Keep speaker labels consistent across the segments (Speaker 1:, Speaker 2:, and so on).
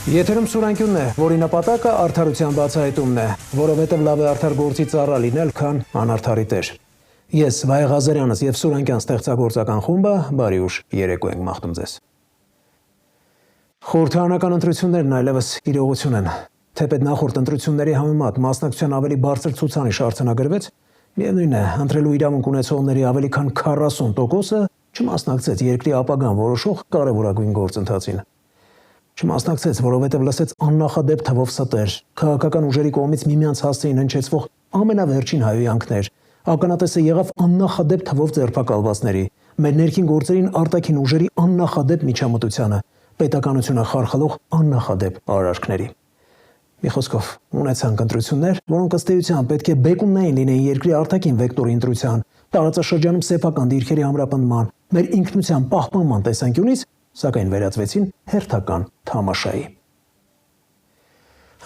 Speaker 1: Եթերում սուրանկյունն է, որի նպատակը արդարության բացահայտումն է, որովհետև լավ է արդար գործի ծառա լինել, քան անարդարի տեր։ Ես Վայե Ղազարյանս եւ Սուրանկյան ստեղծագործական խումբը բարի ուշ երեկո ենք մաղթում ձեզ։ Խորհրդարանական ընտրություններն այլևս իրողություն են։ Թեպետ նախորդ ընտրությունների համեմատ մասնակցության ավելի բարձր ցուցանիշ արձանագրվեց, միևնույն է, ընտրելու իրավունք ունեցողների ավելի քան 40%-ը չմասնակցեց երկրի ապագան որոշող կարևորագույն գործընթացին։ Չմասնակցեց, որովհետև լսեց աննախադեպ թվով ստեր, քաղաքական ուժերի կողմից միմյանց հասցեին հնչեցվող ամենավերջին հայհոյանքներ, ականատեսը եղավ աննախադեպ թվով ձերբակալվածների, մեր ներքին գործերին արտաքին ուժերի աննախադեպ միջամտությանը, պետականությունը խարխլող աննախադեպ արարքների։ Մի խոսքով, ունեցանք ընտրություններ, որոնք ըստ էության պետք է բեկումնային լինեին երկրի արտաքին վեկտորի ընտրության, տարածաշրջանում սեփական դիրքերի ամրապնդման, մեր ինքնության պահպանման տեսանկյունից, սակայն վերածվեցին հերթական թամաշայի։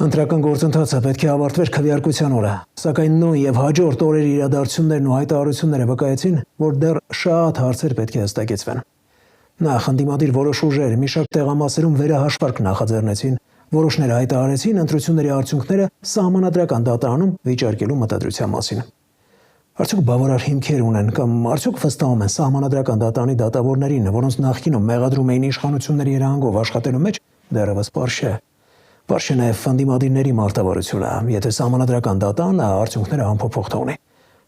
Speaker 1: Ընտրական գործընթացը պետք է ավարտվեր քվեարկության օրը, սակայն նույն եւ հաջորդ օրերի իրադարձություններն ու հայտարարությունները վկայեցին, որ դեռ շատ հարցեր պետք է հստակեցվեն։ Նախ ընդդիմադիր որոշ ուժեր մի շարք տեղամասերում վերահաշվարկ նախաձեռնեցին, որոշները հայտարարեցին ընտրությունների արդյունքները սահմանադրական դատարանում վիճարկելու մտադրության մասին։ Արդյոք բավարար հիմքեր ունեն կամ արդյոք վստահում են սահմանադրական դատարանի դատավորներին, որոնց նախկինում մեղադրում էին իշխանությունների երանգով աշխատելու մեջ, դեռևս պարզ չէ։ Պարզ չէ նաև ընդդիմադիրների մարտավարությունը, եթե սահմանադրական դատարանը արդյունքները անփոփոխ թողնի։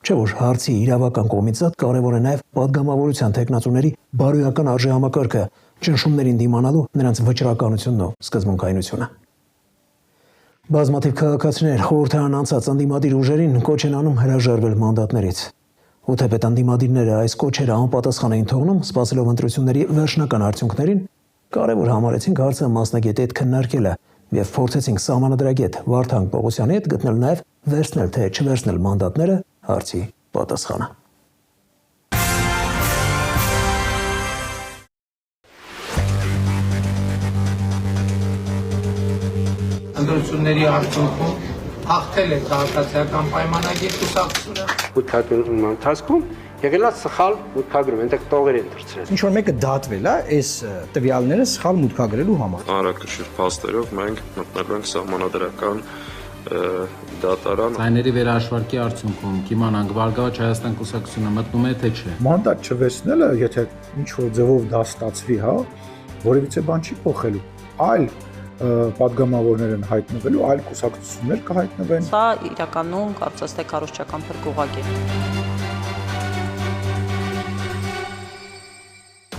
Speaker 1: Չէ՞ որ հարցի իրավական կողմից զատ կարևոր է նաև պատգամավորության տեխնացուների բարոյական արժեհամակարգը, ճնշումներին դիմանալու նրանց վճռականությունն ու սկզբունքայնությունը։ Բազմաթիվ քաղաքացիներ խորհրդարան անցած ընդդիմադիր ուժերին կոչ են անում հրաժարվել մանդատներից։ Ու թեպետ ընդդիմադիրները այս կոչերը անպատասխան էին թողնում, սպասելով ընտրությունների վերջնական արդյունքներին, կարևոր համարեցինք հարցը մասնագետի հետ քննարկելը եւ փորձեցինք սահմանադրագետ Վարդան Պողոսյանի հետ գտնել նաեւ վերցնել թե չվերցնել մանդատները հարցի պատասխանը։
Speaker 2: Ընտրությունների արդյունքում հաղթել է քաղաքացիական պայմանագիր կուսակցությունը։
Speaker 3: Մուտքագրման ընթացքում եղել է սխալ մուտքագրում, այնտեղ տողեր են դրցրել։
Speaker 4: Ինչ որ մեկը դատվել է այս տվյալները սխալ մուտքագրելու համար։
Speaker 5: Հանրակշիռ փաստերով մենք մտնելու ենք սահմանադրական դատարան։
Speaker 6: Ձայների վերահաշվարկի արդյունքում կիմանանք Բարգավաճ Հայաստան կուսակցությունը մտնում է թե չէ։
Speaker 7: Մանդատ չվերցնելը, եթե ինչ որ ձևով դա ստացվի, հա, որևիցե բան չի փոխելու։ Այլ պատգամավորներ են հայտնվելու, այլ կուսակցություններ կհայտնվեն։
Speaker 8: Սա իրականում կարծես թե կառուցչական փրկուղակ է։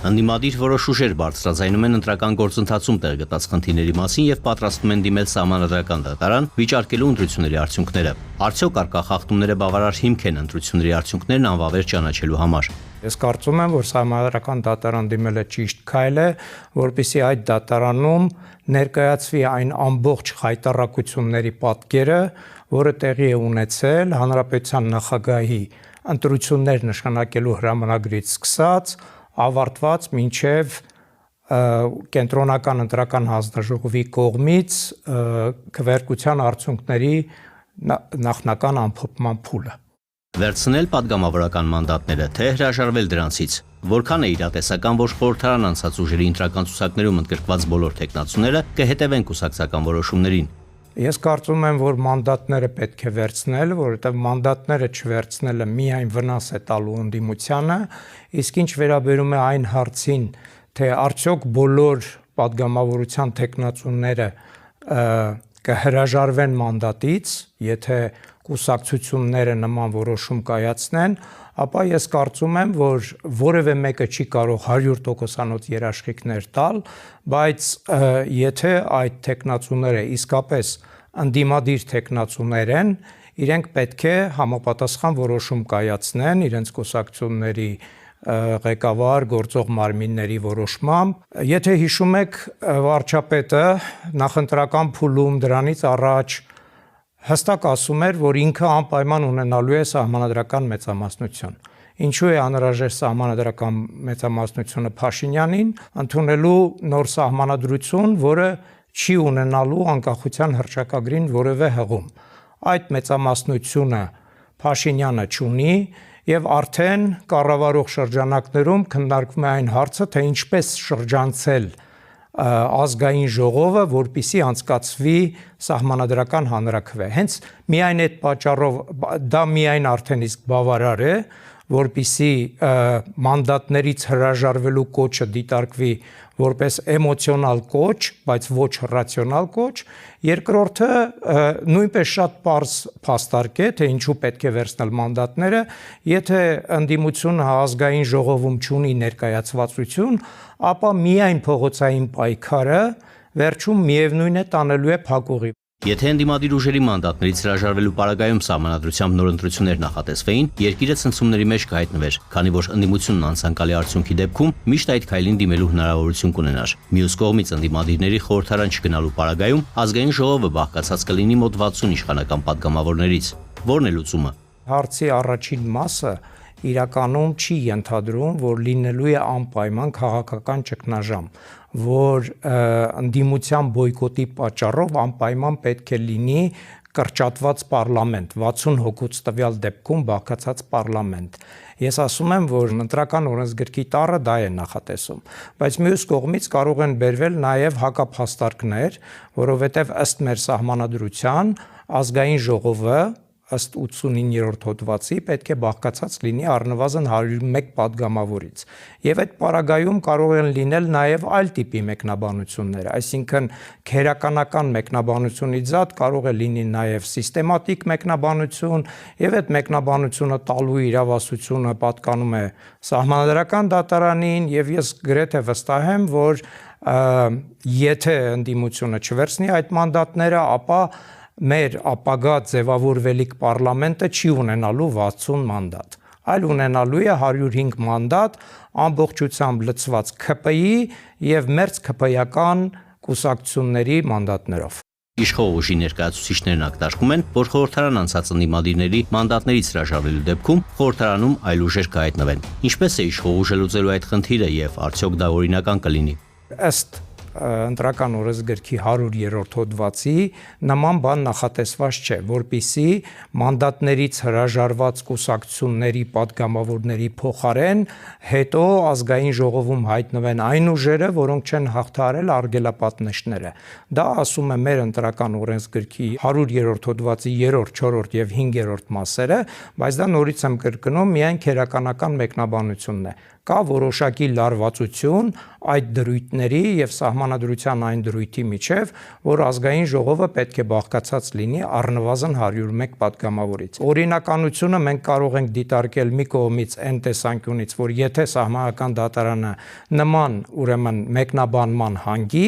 Speaker 9: Ընդդիմադիր որոշ ուժեր բարձրաձայնում են ընտրական գործընթացում տեղ գտած խնդիրների մասին եւ պատրաստվում են դիմել սահմանադրական դատարան վիճարկելու ընտրությունների արդյունքները։ Արդյոք առկա խախտումները բավարար հիմք են ընտրությունների արդյունքներն անվավեր ճանաչելու համար։
Speaker 2: Ես կարծում եմ, որ սահմանադրական դատարան դիմելը ճիշտ քայլ է, որպեսզի այդ դատարանում ներկայացվի այն ամբողջ խայտառակությունների պատկերը, որը տեղի է ունեցել հանրապետության նախագահի ընտրություններ նշանակելու հրամանագրից սկսած, ավարտված մինչև կենտրոնական ընտրական հանձնաժողովի կողմից քվեարկության արդյունքների նախնական ամփոփման փուլը։
Speaker 9: Վերցնել պատգամավորական մանդատները, թե հրաժարվել դրանցից, որքան է իրատեսական, որ խորհրդարան անցած ուժերի ընտրական ցուցակներում ընդգրկված բոլոր տեխնացուները կհետևեն կուսակցական որոշումներին։
Speaker 2: Ես կարծում եմ, որ մանդատները պետք է վերցնել, որովհետև մանդատները չվերցնելը միայն վնաս է տալու ընդդիմությանը, իսկ ինչ վերաբերում է այն հարցին, թե արդյոք բոլոր պատգամավորության տեխնացուները կհրաժարվեն մանդատից, եթե կուսակցությունները նման որոշում կայացնեն, ապա ես կարծում եմ, որ որևէ մեկը չի կարող 100%-անոց երաշխիքներ տալ, բայց եթե այդ տեխնացուները իսկապես ընդդիմադիր տեխնացուներ են, իրենք պետք է համապատասխան որոշում կայացնեն իրենց կուսակցությունների ղեկավար գործող մարմինների որոշմամբ։ Եթե հիշում եք, վարչապետը նախընտրական փուլում դրանից առաջ հստակ ասում էր, որ ինքը անպայման ունենալու է սահմանադրական մեծամասնություն։ Ինչու է անհրաժեշտ սահմանադրական մեծամասնությունը Փաշինյանին, ընդունելու նոր սահմանադրություն, որը չի ունենալու անկախության հռչակագրին որևէ հղում։ Այդ մեծամասնությունը Փաշինյանը չունի եւ արդեն կառավարող շրջանակներում քննարկվում է այն հարցը, թե ինչպես շրջանցել ազգային ժողովը, որպիսի անցկացվի սահմանադրական հանրաքվե։ Հենց միայն այդ պատճառով դա միայն արդեն իսկ բավարար է, որպիսի մանդատներից հրաժարվելու կոչը դիտարկվի որպես էմոցիոնալ կոչ, բայց ոչ ռացիոնալ կոչ։ Երկրորդը նույնպես շատ պարզ փաստարկ է, թե ինչու պետք է վերցնել մանդատները, եթե ընդդիմությունը ազգային ժողովում չունի ներկայացվածություն, ապա միայն փողոցային պայքարը վերջում միևնույն է տանելու է փակուղի։
Speaker 9: Եթե ընդդիմադիր ուժերի մանդատներից հրաժարվելու պարագայում սահմանադրությամբ նոր ընտրություններ նախատեսվեին, երկիրը ցնցումների մեջ կհայտնվեր, քանի որ ընդդիմությունն անցանկալի արդյունքի դեպքում միշտ այդ քայլին դիմելու հնարավորություն կունենար։ Մյուս կողմից ընդդիմադիրների խորհրդարան չգնալու պարագայում ազգային ժողովը բաղկացած կլինի մոտ 60 իշխանական պատգամավորներից։ Որն է լուծումը։
Speaker 2: Հարցի առաջին մասը իրականում չի ենթադրում, որ լինելու է անպայման քաղաքական ճգնաժամ, որ ընդդիմության բոյկոտի պատճառով անպայման պետք է լինի կրճատված պարլամենտ, 60 հոգուց տվյալ դեպքում բաղկացած պարլամենտ։ Ես ասում եմ, որ ընտրական օրենսգրքի տառը դա է նախատեսում, բայց մյուս կողմից կարող են բերվել նաև հակափաստարկներ, որովհետև ըստ մեր սահմանադրության ազգային ժողովը ըստ 89-րդ հոդվածի պետք է բաղկացած լինի առնվազն 101 պատգամավորից։ Եվ այդ պարագայում կարող են լինել նաև այլ տիպի մեկնաբանություններ, այսինքն քերականական մեկնաբանությունից զատ կարող է լինի նաև սիստեմատիկ մեկնաբանություն, եւ այդ մեկնաբանությունը տալու իրավասությունը պատկանում է սահմանադրական դատարանին, եւ ես գրեթե վստահ եմ, որ եթե ընդդիմությունը չվերցնի այդ մանդատները, ապա մեր ապագա ձևավորվելիք պարլամենտը չի ունենալու 60 մանդատ, այլ ունենալու է 105 մանդատ ամբողջությամբ լցված ՔՊ-ի եւ մերձ ՔՊ-ական կուսակցությունների մանդատներով։
Speaker 9: Իշխող ուժի ներկայացուցիչներն ակտարկում են, որ խորհրդարան անցած ընդդիմադիրների մանդատներից հրաժարվելու դեպքում խորհրդարանում այլ ուժեր կհայտնվեն։ Ինչպես է իշխող ուժը լուծելու այդ խնդիրը եւ արդյոք դա օրինական կլինի։
Speaker 2: Ըստ ընտրական օրենսգրքի 100-րդ հոդվածի նման բան նախատեսված չէ, որպիսի մանդատներից հրաժարված կուսակցությունների պատգամավորների փոխարեն հետո ազգային ժողովում հայտնվեն այն ուժերը, որոնք չեն հաղթահարել արգելապատնեշները։ Դա ասում է մեր ընտրական օրենսգրքի 100-րդ հոդվածի 3-րդ, 4-րդ եւ 5-րդ մասերը, բայց դա նորից եմ կրկնում միայն քերականական մեկնաբանությունն է։ Կա որոշակի լարվածություն այդ դրույթների եւ սահմանադրության այն դրույթի միջև, որ ազգային ժողովը պետք է բաղկացած լինի առնվազն 101 պատգամավորից։ Օրինականությունը մենք կարող ենք դիտարկել մի կողմից այն տեսանկյունից, որ եթե սահմանական դատարանը նման ուրեմն մեկնաբանման հանգի,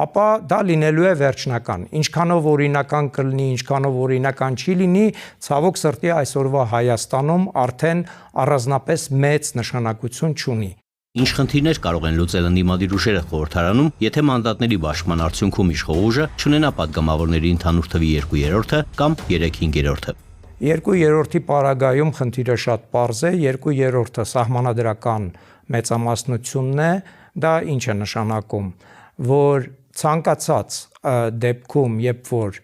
Speaker 2: ապա դա լինելու է վերջնական։ Ինչքանով օրինական կլինի, ինչքանով օրինական չի լինի, ցավոք սրտի այսօրվա Հայաստանում արդեն առանձնապես մեծ նշանակություն չունի։
Speaker 9: Ինչ խնդիրներ կարող են լուծել ընդդիմադիր ուժերը խորհրդարանում, եթե մանդատների բաշխման արդյունքում իշխող ուժը չունենա պատգամավորների ընդհանուր թվի 2/3 կամ 3/5։
Speaker 2: 2/3-ի պարագայում խնդիրը շատ պարզ է, 2/3 սահմանադրական մեծամասնությունն է, դա ինչ է նշանակում, որ ցանկացած դեպքում, երբ որ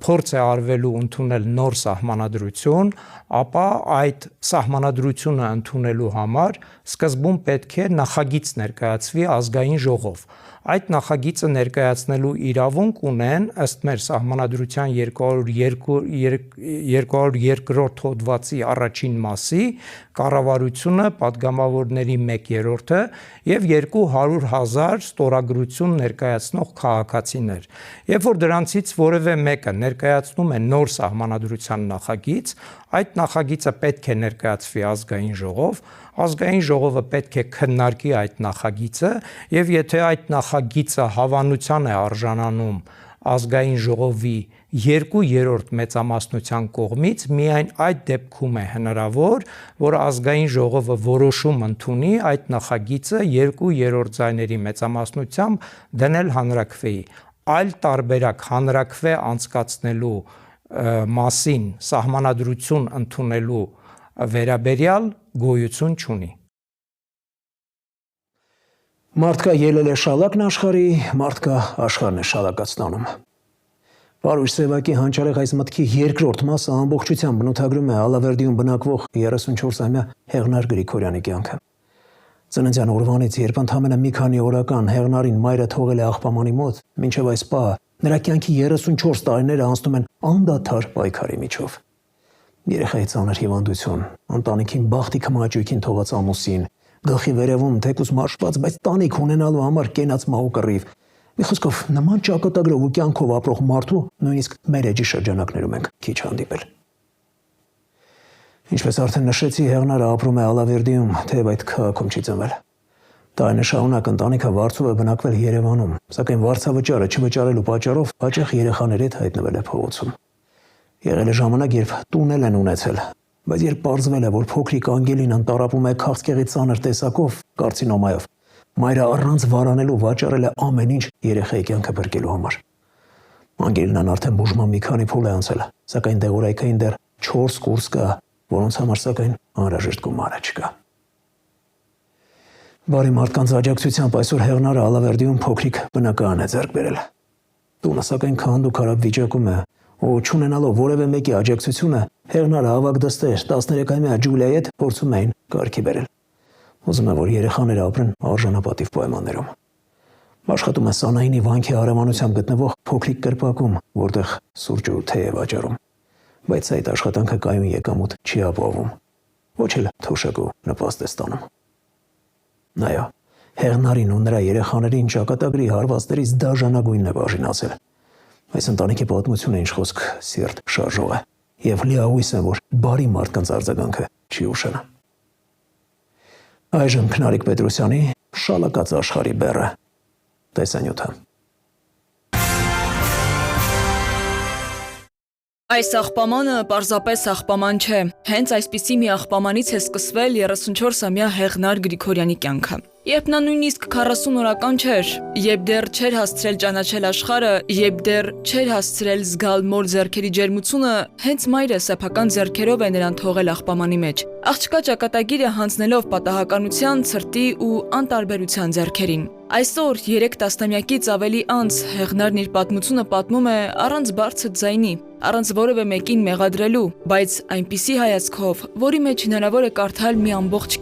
Speaker 2: փորձ է արվելու ընդունել նոր սահմանադրություն, ապա այդ սահմանադրությունը ընդունելու համար սկզբում պետք է նախագիծ ներկայացվի ազգային ժողով։ Այդ նախագիծը ներկայացնելու իրավունք ունեն ըստ մեր սահմանադրության 202-րդ հոդվածի առաջին մասի կառավարությունը, պատգամավորների 1/3 եւ 200,000 ստորագրություն ներկայացնող քաղաքացիներ։ Երբ որ դրանցից որևէ մեկը ներկայացնում է նոր սահմանադրության նախագիծ, այդ նախագիծը պետք է ներկայացվի ազգային ժողով, ազգային ժողովը պետք է քննարկի այդ նախագիծը եւ եթե այդ նախագիծը հավանության է արժանանում ազգային ժողովի 2/3 մեծամասնության կողմից, միայն այդ դեպքում է հնարավոր, որ ազգային ժողովը որոշում ընդունի այդ նախագիծը 2/3 ձայների մեծամասնությամբ դնել հանրաքվեի։ Այլ տարբերակ հանրաքվե անցկացնելու մասին սահմանադրություն ընդունելու վերաբերյալ գոյություն չունի։
Speaker 1: Մարդկա ելել է շալակն աշխարհի, մարդկա աշխարհն է շալակացնանում։ Վարուժ Սևակի հանճարեղ այս մտքի երկրորդ մասը ամբողջությամբ բնութագրում է Ալավերդիում բնակվող 34-ամյա Հեղնար Գրիգորյանի կյանքը։ Ծննդյան օրվանից, երբ ընդամենը մի քանի օրական Հեղնարին մայրը թողել է աղբամանի մոտ, մինչև այս պահը նրա կյանքի 34 տարիները անցնում են անդադար պայքարի միջով։ Երեխայի ծանր հիվանդություն, ընտանիքին բախտի քմաճույքին թողած ամուսին, գլխի վերևում թեկուզ մարշված, բայց տանիք ունենալու համար կենաց մահու կռիվ։ Մի խոսքով, նման ճակատագրով ու կյանքով ապրող մարդու նույնիսկ մեր էջի շրջանակներում ենք քիչ հանդիպել։ Ինչպես արդեն նշեցի, Հեղնարը ապրում է Ալավերդիում, թեև այդ քաղաքում չի ծնվել։ Տարիներ շարունակ ընտանիքը վարձով է բնակվել Երևանում, սակայն վարձավճարը չվճարելու պատճառով հաճախ երեխաների հետ հայտնվել է փողոցում։ Եղել է ժամանակ, երբ տունել են ունեցել, բայց երբ պարզվել է, որ փոքրիկ Անգելին անտառապում է քաղցկեղի ծանր տեսակով, կարցինոմայով, մայրը առանց վարանելու վաճառել է ամեն ինչ երեխայի կյանքը բրկելու համար։ Անգելինան արդեն բուժման մի քանի փուլ է անցել, սակայն դեղորայքային դեռ 4 կուրս կա, որոնց համար սակայն անհրաժեշտ գումարը չկա։ Բարի մարդկանց աջակցությամբ այսօր Հեղնարը Ալավերդիում փոքրիկ բնակարան է ձեռք բերել։ Տունը սակայն քանդու-քարակ վիճակում է, ու չունենալով որևէ մեկի աջակցությունը, Հեղնարը ավագ դստեր 13-ամյա Ջուլիայի հետ փորձում էին կարգի բերել։ Ուզում է, որ երեխաները ապրեն արժանապատիվ պայմաններում։ Աշխատում է Սանայինի վանքի հարևանությամբ գտնվող փոքրիկ կրպակում, որտեղ սուրճ ու թեյ է վաճառում։ Բայց այդ աշխատանքը կայուն եկամուտ չի ապահովում։ Ոչ էլ թոշակ ու նպաստ է ստանում։ Նայո, Հեղնարին ու նրա երեխաներին ճակատագրի հարվածներից դաժանագույնն է բաժինացել։ Այս ընտանիքի պատմությունը ինչ խոսք սիրտ շարժող է, եւ լիահույս է, որ բարի մարդկանց արձագանքը չի ուշանա։ Այժմ Քնարիկ Պետրոսյանի շալակած աշխարհի բեռը տեսանյութը։
Speaker 10: Այս աղբամանը պարզապես աղբաման չէ, հենց այսպիսի մի աղբամանից է սկսվել 34-ամյա Հեղնար Գրիգորյանի կյանքը։ Երբ նա նույնիսկ 40 օրական չէր, երբ դեռ չէր հասցրել ճանաչել աշխարհը, երբ դեռ չէր հասցրել զգալ մոր ձեռքերի ջերմությունը, հենց մայրը սեփական ձեռքերով է նրան թողել աղբամանի մեջ։ Աղջկա ճակատագիրը հանձնելով պատահականության, ցրտի ու անտարբերության ձեռքերին։ Այսօր 3 տասնամյակից ավելի անց Հեղնարն իր պատմությունը պատմում է առանց բարձր ձայնի, առանց որևէ մեկին մեղադրելու, բայց այնպիսի հայացքով, որի մեջ հնարավոր է կարդալ մի ամբողջ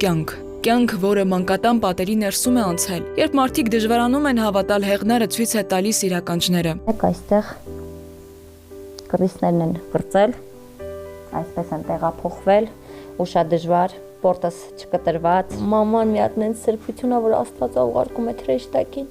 Speaker 10: կյանք, որը մանկատան պատերի ներսում է անցել, երբ մարդիկ դժվարանում են հավատալ Հեղնարը ցույց է տալիս իր ականջները։
Speaker 11: Եք այստեղ կռիսներն են կրծել, այսպես են տեղափոխվել, ու շատ դժվար, պորտս չկտրված։ Մաման մի հատ նենց սրբություն ա, որ Աստված ուղարկում է թրեշտակին,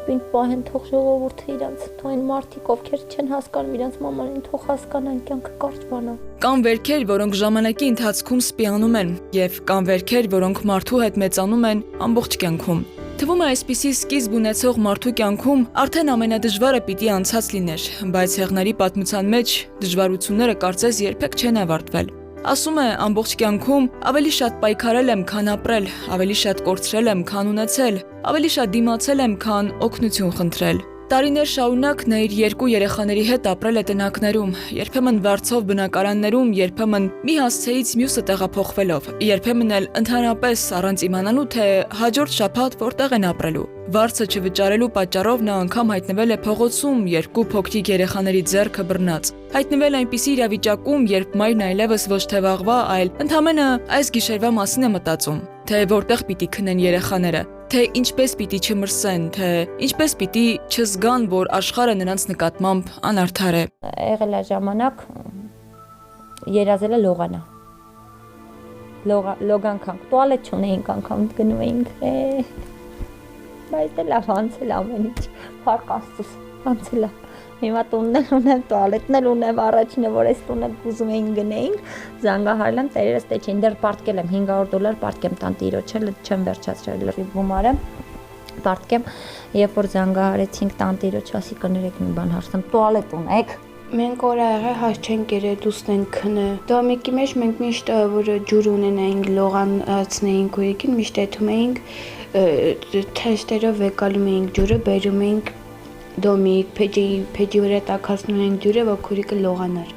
Speaker 11: պինդ պահեն թող ժողովուրդը իրանց, թող այն մարդիկ, ովքեր չեն հասկանում իրանց մամանին, թող հասկանան, կյանքը կարճ բան ա։
Speaker 10: Կան վերքեր, որոնք ժամանակի ընթացքում սպիանում են, եւ կան վերքեր, որոնք մարդու հետ մեծանում են ամբողջ կյանքում։ Թվում է այսպիսի սկիզբ ունեցող մարդու կյանքում արդեն ամենադժվարը պիտի անցած լիներ, բայց Հեղնարի պատմության մեջ դժվարությունները կարծես երբեք չեն ավարտվել։ Ասում է, ամբողջ կյանքում ավելի շատ պայքարել եմ, քան ապրել, ավելի շատ կորցրել եմ, քան ունեցել, ավելի շատ դիմացել եմ, քան օգնություն խնդրել։ Տարիներ շարունակ նա իր 2 երեխաների հետ ապրել է տնակներում, երբեմն վարձով բնակարաններում, երբեմն մի հասցեից մյուսը տեղափոխվելով, երբեմն էլ ընդհանրապես առանց իմանալու, թե հաջորդ շաբաթ որտեղ են ապրելու։ Վարձը չվճարելու պատճառով նա անգամ հայտնվել է փողոցում 2 փոքրիկ երեխաների ձեռքը բռնած։ Հայտնվել այնպիսի իրավիճակում, երբ մայրն այլևս ոչ թե վաղվա, այլ ընդամենը այս գիշերվա մասին է մտածում, թե որտեղ պիտի քնեն երեխաները, թե ինչպես պիտի չմրսեն, թե ինչպես պիտի չզգան, որ աշխարհը նրանց նկատմամբ անարդար է։
Speaker 11: Եղել է ժամանակ երազել է լողանա։ Լոգանքանք, տուալետ չունեինք անգամ գնում էինք։ Բայց դե լավ անցել ամեն ինչ, փառք Աստծուց, անցել է։ Հիմա տունն էլ ունեմ, տուալետն էլ ունեմ, առաջինը որ այս տունը ուզում էին գնեինք, զանգահարել եմ, տերերս տե չէին, դեռ պարտկել եմ $500 պարտկեմ տանտիրոջը, չեմ վերջացրել լրիվ գումարը, պարտկեմ, երբ որ զանգահարեցինք տանտիրոջ, ասի կներեք մի բան հարցնեմ, տուալետ ունեք։
Speaker 12: Մենք օրա եղել հաց չենք երել, դուստ ենք քնը։ Դոմիկի մեջ մենք միշտ որ ջուր ունենայինք, լողանացնեինք ու եկին, միշտ եթում էինք, թեստերով վեկալում էինք ջուրը, բերում էինք դոմիկ, փեջի վրա տաքացնում էինք ջուրը, որ քուրիկը լողանար։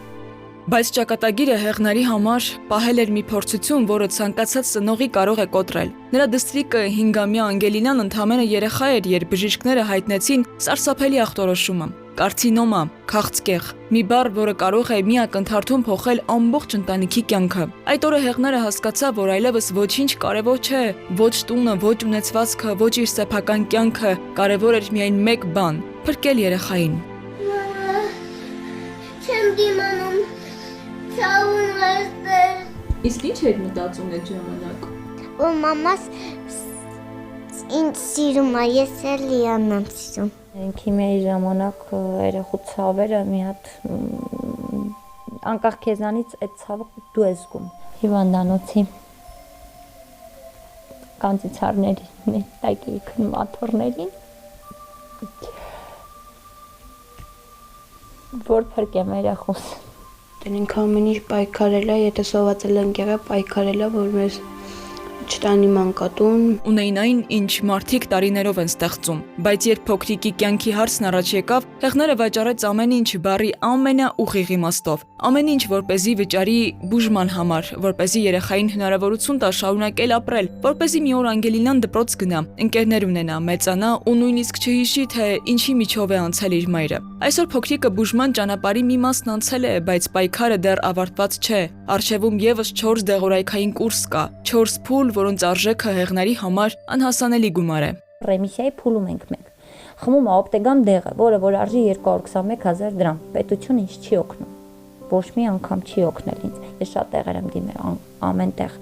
Speaker 10: Բայց ճակատագիրը Հեղնարի համար պահել էր մի փորձություն, որը ցանկացած ծնողի կարող է կոտրել։ Նրա դստրիկը 5-ամյա Անգելինան ընդամենը երեխա էր, երբ բժիշկները հայտնեցին սարսափելի ախտորոշումը։ կարցինոմա, քաղցկեղ, մի բառ, որը կարող է մի ակնթարթում փոխել ամբողջ ընտանիքի կյանքը։ Այդ օրը Հեղնարը հասկացավ, որ այլևս ոչինչ կարևոր չէ, ոչ տունը, ոչ ունեցվածքը, ոչ իր սեփական կյանքը, կարևոր էր միայն մեկ բան՝ փրկել երեխային։
Speaker 11: Չեմ դիմանում, ցավում էր։
Speaker 10: Իսկ ինչ էր մտածում այդ ժամանակ։
Speaker 11: Որ մամաս ինձ սիրում է, ես էլ լիանամ սիրում։ Քիմիայի ժամանակ երեխու ցավերը մի հատ անկախ քեզանից այդ ցավը դու ես զգում։ Հիվանդանոցի կանցիցարների տակի քնմաթորներին որ փրկեմ երախուս։
Speaker 12: Դենք ամեն ինչ պայքարել է, եթե սովածել ենք եղել, պայքարել է, որ մեզ չտանի մանկատուն։
Speaker 10: Ունեին այն, ինչ մարդիկ տարիներով են ստեղծում, բայց երբ փոքրիկի կյանքի հարցն առաջ եկավ, Հեղնարը վաճառեց ամեն ինչ բառի ամենաուղիղ իմաստով։ Ամեն ինչ որպեսզի վճարի բուժման համար, որպեսզի երեխային հնարավորություն տա շարունակել ապրել, որպեսզի մի օր Անգելինան դպրոց գնա, ընկերներ ունենա, մեծանա ու նույնիսկ չհիշի, թե ինչի միջով է անցել իր մայրը։ Այսօր փոքրիկը բուժման ճանապարհի մի մասն անցել է, բայց պայքարը դեռ ավարտված չէ։ Արշևում եւս 4 դեղորայքային կուրս կա, 4 փուլ, որոնց արժեքը Հեղնարի համար անհասանելի գումար է։
Speaker 11: Ռեմիսիայի փուլում ենք մենք։ Խմում է օպտեգամ դեղը, որը արժի 221,000 դրամ։ Պետությունը ինձ չի օգնում։ Ոչ մի անգամ չի օգնել ինձ։ Ես շատ տեղեր եմ դիմել, ամեն տեղ։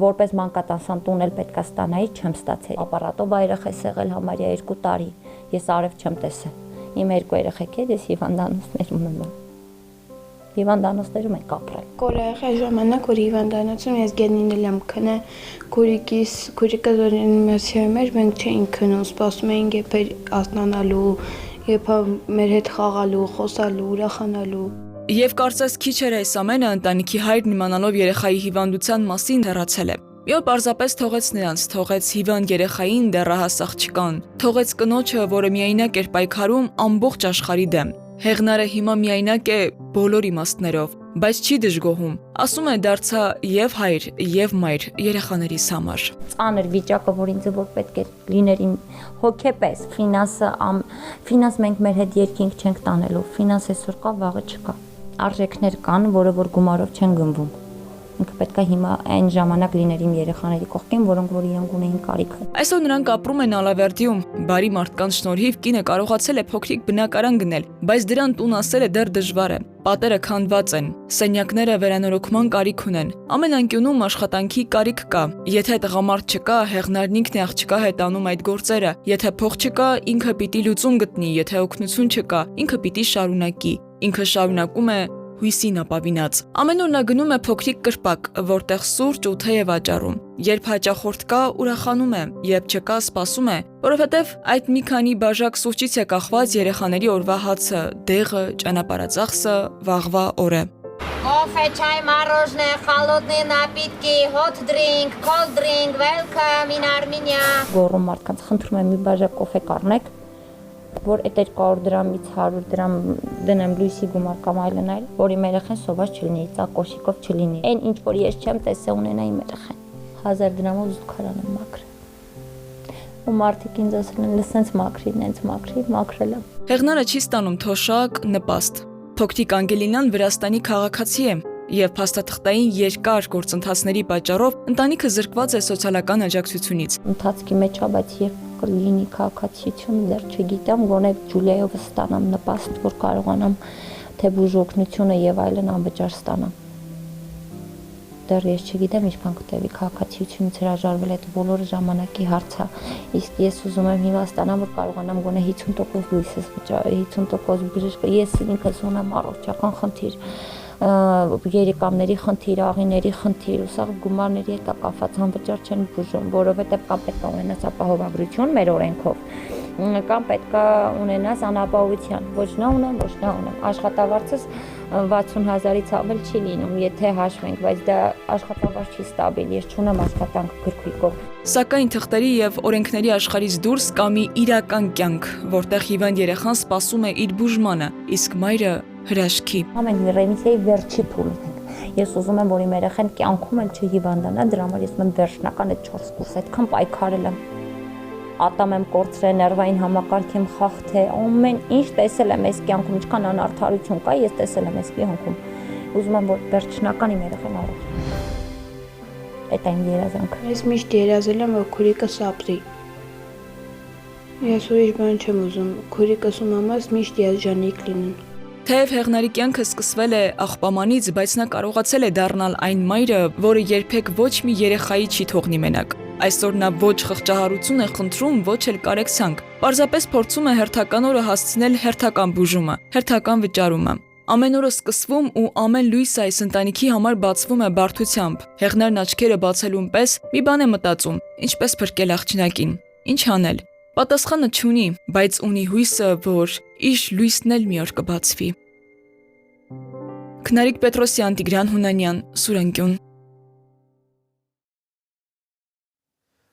Speaker 11: Որպես մանկատանսան տուն էլ պետքա ստանայի, չեմ ստացել։ Ապարատով երեխես եղել համարյա 2 տարի։ Ես արև չեմ տեսել։ Իմ 2 երեխեք էլ ես հիվանդանոցներում եմ։ Հիվանդանոցներում ենք ապրել։
Speaker 12: Կորեախի ժամանակ, որ հիվանդանոցում ես գետնինել եմ քնե, քուրիկը զորինիմացիայում էր, մենք չէինք քնում, սպասում էինք երբ ասնանալու, երբ մեր հետ խաղալու, խոսալու, ուրախանալու։
Speaker 10: Եվ կարծես քիչ էր այս ամենը, ընտանիքի հայրն իմանալով երեխայի հիվանդության մասին հեռացել է։ Մի օր պարզապես թողեց նրանց, թողեց հիվանդ երեխային, դեռահաս աղջկան, թողեց կնոջը, որը միայնակ էր պայքարում ամբողջ աշխարհի դեմ։ Հեղնարը հիմա միայնակ է բոլոր իմաստներով, բայց չի դժգոհում։ Ասում է դարձա եւ հայր, եւ մայր երեխաներիս համար։
Speaker 11: Ծանր վիճակը, որ ինձ որ պետք է լիներ հոգեպես, ֆինանս մենք մեր հետ երկինք չենք տանելու, ֆինանս այսօր կա, վաղը չկա։ Արժեքներ կան, որը որ գումարով չեն գնվում։ Ինքը պետք է հիմա այն ժամանակ լիներ իմ երեխաների կողքին, որոնք որ իրենք ունեին կարիքը։
Speaker 10: Այսօր նրանք ապրում են Ալավերդիում։ Բարի մարդկանց շնորհիվ կինը կարողացել է փոքրիկ բնակարան գնել, բայց դրան տուն ասելը դեռ դժվար է։ Պատերը քանդված են, սենյակները վերանորոգման կարիք ունեն։ Ամեն անկյունում աշխատանքի կարիք կա։ Եթե տղամարդ չկա, Հեղնարն ինքն է աղջկա հետ անում այդ գործերը։ Եթե փող չկա, ինքը պիտի լուծում գտնի, եթե օգնություն չկա, ինքը պիտի շարունակի։ Ինքը շարունակում է հույսին ապավինած։ Ամեն օր նա գնում է փոքրիկ կրպակ, որտեղ սուրճ ու թեյ է վաճառում։ Երբ հաճախորդ կա, ուրախանում է, երբ չկա, սպասում է, որովհետև այդ մի քանի բաժակ սուրճից է կախված երեխաների օրվա հացը, դեղը, ճանապարհածախսը, վաղվա օրը։
Speaker 11: Кофе, чай, мороженое, холодные напитки, hot drink, cold drink, welcome in Armenia։ Գոռում մարդկանց խնդրում եմ մի բաժակ կոֆե կառնեք, որ այդ 200 դրամից 100 դրամ դնեմ լույսի գումար կամ այլն այլ, որ իմ երեխան սոված չլինի, ծակոշիկով չլինի։ Այն ինչ որ ես չեմ տեսել ունենա իմ երեխան։ 1000 դրամով զուգարան եմ մաքրել։ Ու մարդիկ ինձ ասել են, լսենց մաքրի, նենց մաքրի, մաքրել եմ։
Speaker 10: Հեղնարը չի ստանում թոշակ, նպաստ։ Փոքրիկ Անգելինան Վրաստանի քաղաքացի է եւ փաստաթղթային երկար գործընթացների պատճառով ընտանիքը զրկված է սոցիալական աջակցությունից։
Speaker 11: Ընթացքի մեջ է, բայց երբ կլինի քաղաքացիություն, դեռ չգիտեմ, գոնե Ջուլիայով ստանամ նպաստ, որ կարողանամ թե բուժօգնությունը եւ այլն անվճար ստանամ։ Դեռ ես չգիտեմ ինչքան կտևի քաղաքացիությունից հրաժարվել, այդ բոլորը ժամանակի հարց է։ Իսկ ես ուզում եմ հիմա ստանամ, որ կարողանամ գոնե 50% լույսս վճարել, 50% բժիշկ, ես ինքս ունեմ առողջական խնդիր, երիկամների խնդիր, աղիների խնդիր, ու սա գումարների հետ կապված անվճար չեն բուժում, որովհետև կամ պետք է ունենաս ապահովագրություն մեր օրենքով, կամ պետք է ունենաս անապահովության, ոչ նա ունեմ, ոչ նա ունեմ։ Աշխատավարձս 60,000-ից ավել չի լինում, եթե հաշվենք, բայց դա աշխատավարձ չի ստաբիլ, ես չունեմ աշխատանք գրքույկով։
Speaker 10: Սակայն թղթերի եւ օրենքների աշխարհից դուրս կա մի իրական կյանք, որտեղ հիվանդ երեխան սպասում է իր բուժմանը, իսկ մայրը հրաշքի։
Speaker 11: Ամեն ռեմիսիայի վերջի փուլն ենք։ Ես ուզում եմ, որ իմ երեխան կյանքում էլ չհիվանդանա, դրա համար ես մեն վերջնական այդ 4 կուրս այդքան պայքարել եմ։ ատամ եմ կորցրել, ներվային համակարգ եմ խախտել, ամեն ինչ տեսել եմ այս կյանքում, ինչքան անարդարություն կա, ես տեսել եմ այս կյանքում։ Ուզում եմ, որ վերջնական իմ երեխան առողջ։ Այդ այն երազանքը։
Speaker 12: Ես միշտ երազել եմ, որ քուրիկս ապրի։ Ես ուրիշ բան չեմ ուզում, քուրիկս ու մամաս միշտ երջանիկ լինեն։
Speaker 10: Թեև հեղնարի կյանքը սկսվել է աղբամանից, բայց նա կարողացել է դառնալ այն մայրը, որը երբեք ոչ մի երեխայի չի թողնի մենակ։ Այսօր նա ոչ խղճահարություն է խնդրում, ոչ էլ կարեկցանք։ Պարզապես փորձում է հերթական օրը հասցնել հերթական բուժումը, հերթական վճարումը։ Ամեն օրը սկսվում ու ամեն լույս այս ընտանիքի համար բացվում է բարդությամբ։ Հեղնարն աչքերը բացելուն պես մի բան է մտածում, ինչպես փրկել աղջնակին։ Ինչ անել։ Պատասխանը չունի, բայց ունի հույսը, որ իր լույսն էլ մի օր կբացվի։ Քնարիկ Պետրոսյան, Տիգրան Հունանյան, Սուրենկյուն։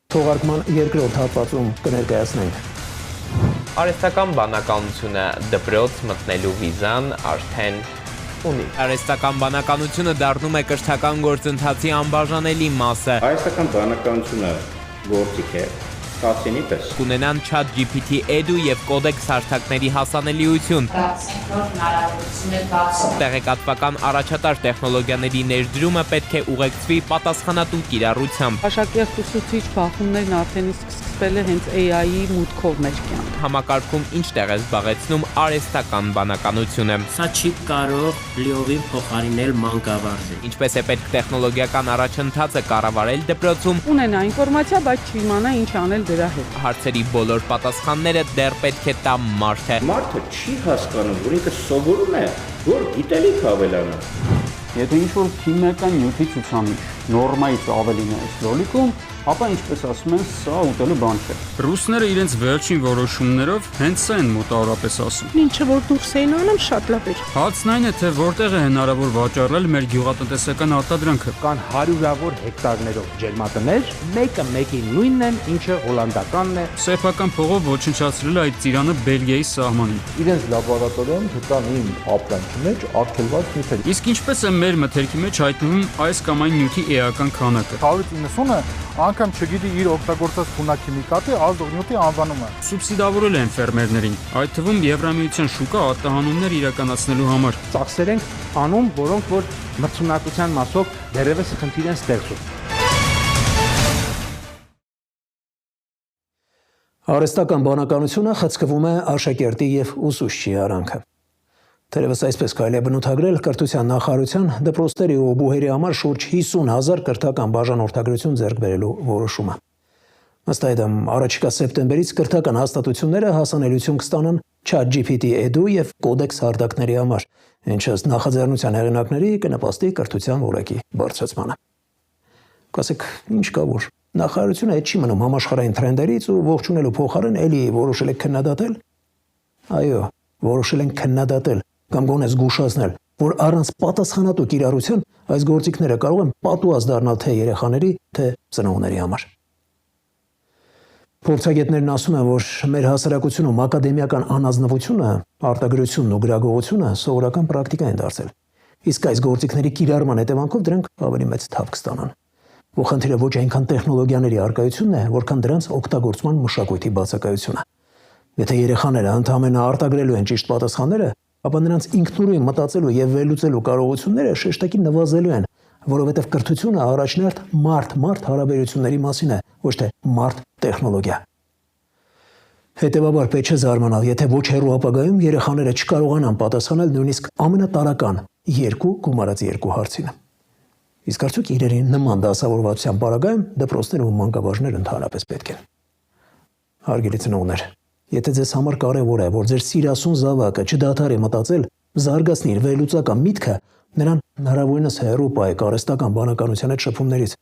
Speaker 1: Թողարկման երկրորդ հատվածում կներկայացնենք։
Speaker 13: Արհեստական բանականությունը դպրոց մտնելու վիզան արդեն ունի։ Արհեստական բանականությունը դառնում է կրթական գործընթացի անբաժանելի մասը։
Speaker 14: Արհեստական բանականությունը գործիք է, կասինի պես։
Speaker 13: Կունենան ChatGPT Edu եւ կոդեքս հարթակների հասանելիություն։
Speaker 15: Դարձնենք նոր հնարավորություններ բացում։
Speaker 13: Տեղեկատվական առաջատար տեխնոլոգիաների ներդրումը պետք է ուղեկցվի պատասխանատու կիրառությամբ։
Speaker 16: Աշակերտ ուսուցիչ բախումներն արդեն իսկ սկսվել է հենց AI-ի մուտքով մեր կյանք։
Speaker 13: Համակարգում ինչ տեղ է զբաղեցնում արհեստական բանականությունը։
Speaker 17: Սա չի կարող լիովին փոխարինել մանկավարժի։
Speaker 13: Ինչպես է պետք տեխնոլոգիական առաջընթացը կառավարել դպրոցում։
Speaker 16: Ունենա ինֆորմացիա, բայց չիմանա ինչ անել դրա հետ։
Speaker 13: Հարցերի բոլոր պատասխանները դեռ պետք է տա մարդը։
Speaker 14: Մարդը չի հասկանում, որ ինքը սովորում է, որ գիտելիք ավելանա։
Speaker 6: Եթե ինչ-որ քիմիական նյութի ցուցանիշ նորմայից ավելին է լոլիկում, ապա ինչպես ասում են, սա ուտելու բան չէ։
Speaker 18: Ռուսները իրենց վերջին որոշումներով հենց սա են մոտավորապես ասում։
Speaker 16: Ինչը որ դուրս էին անում շատ լավ էր։
Speaker 18: Հարցն այն է, թե որտեղ է հնարավոր վաճառել մեր գյուղատնտեսական արտադրանքը։
Speaker 19: Կան հարյուրավոր հեկտարներով ջերմատներ, մեկը մեկի նույնն են, ինչը հոլանդականն է։
Speaker 18: Սեփական փողով ոչնչացրել է այդ ծիրանը Բելգիայի սահմանին։
Speaker 19: Իրենց լաբորատորիայում գտան իմ ապրանքի մեջ արգելված նյութեր։
Speaker 18: Իսկ ինչպես է մեր մթերքի մեջ հայտնվում այս կամ այն նյութի էական քանակը։
Speaker 19: 190-ը անգամ չգիտի իր օգտագործած թունաքիմիկատի ազդողնյութի անվանումը։
Speaker 18: Սուբսիդավորել են ֆերմերներին, այդ թվում Եվրամիության շուկա արտահանումներ իրականացնելու համար։
Speaker 19: Ծախսեր ենք անում, որոնք որ մրցունակության մասով դեռևս խնդիր են ստեղծում։
Speaker 1: Արհեստական բանականությունը խցկվում է աշակերտի եւ ուսուցչի արանքը։ Թերևս այսպես կարելի է բնութագրել կրթության նախարարության դպրոցների ու բուհերի համար շուրջ 50,000 կրթական բաժանորդագրություն ձեռք բերելու որոշումը։ Ըստ այդմ, առաջիկա սեպտեմբերից կրթական հաստատությունները հասանելիություն կստանան ChatGPT Edu եւ կոդեքս հարթակների համար, ինչը ըստ նախաձեռնության հեղինակների կնպաստի կրթության որակի բարձրացմանը։ Կասեք, ինչ կա որ նախարարությունը այդ չի մնում համաշխարհային թրենդերից ու ողջունելու փոխարեն էլի որոշել է քննադատել։ Այո, որոշել են քննադատել կամ գոնե զգուշացնել, որ առանց պատասխանատու կիրառության այս գործիքները կարող են պատուած դառնալ թե երեխաների, թե ծնողների համար։ Փորձագետներն ասում են, որ մեր հասարակությունում ակադեմիական անազնվությունը, արտագրությունն ու գրագողությունը սովորական պրակտիկա են դարձել։ Իսկ այս գործիքների կիրառման հետևանքով դրանք ավելի մեծ թափ կստանան։ Ու խնդիրը ոչ այնքան տեխնոլոգիաների առկայությունն է, որքան դրանց օգտագործման մշակույթի բացակայությունը։ Եթե երեխաները ընդհանրապես արտագրելու են ճիշտ պատասխանները, ապա նրանց ինքնուրույն մտածելու եւ վերլուծելու կարողությունները շեշտակի նվազելու են, որովհետեւ կրթությունը առաջնարդ մարդ-մարդ հարաբերությունների մասին է, ոչ թե մարդ-տեխնոլոգիա։ Հետևաբար պետք չէ զարմանալ, եթե ոչ հեռու ապագայում երեխաները չկարողանան պատասխանել նույնիսկ ամենատարական երկու գումարած երկու հարցին։ Իսկ արդյոք իրերի նման դասավորվածության պարագայում դպրոցներ ու մանկավարժներ ընդհանրապես պետք են։ Հարգելի ծնողներ, եթե ձեզ համար կարևոր է, որ ձեր սիրասուն զավակը չդադարի մտածել, զարգացնի իր վերլուծական միտքը, նրան հնարավորինս հեռու պահեք արհեստական բանականության այդ շփումներից,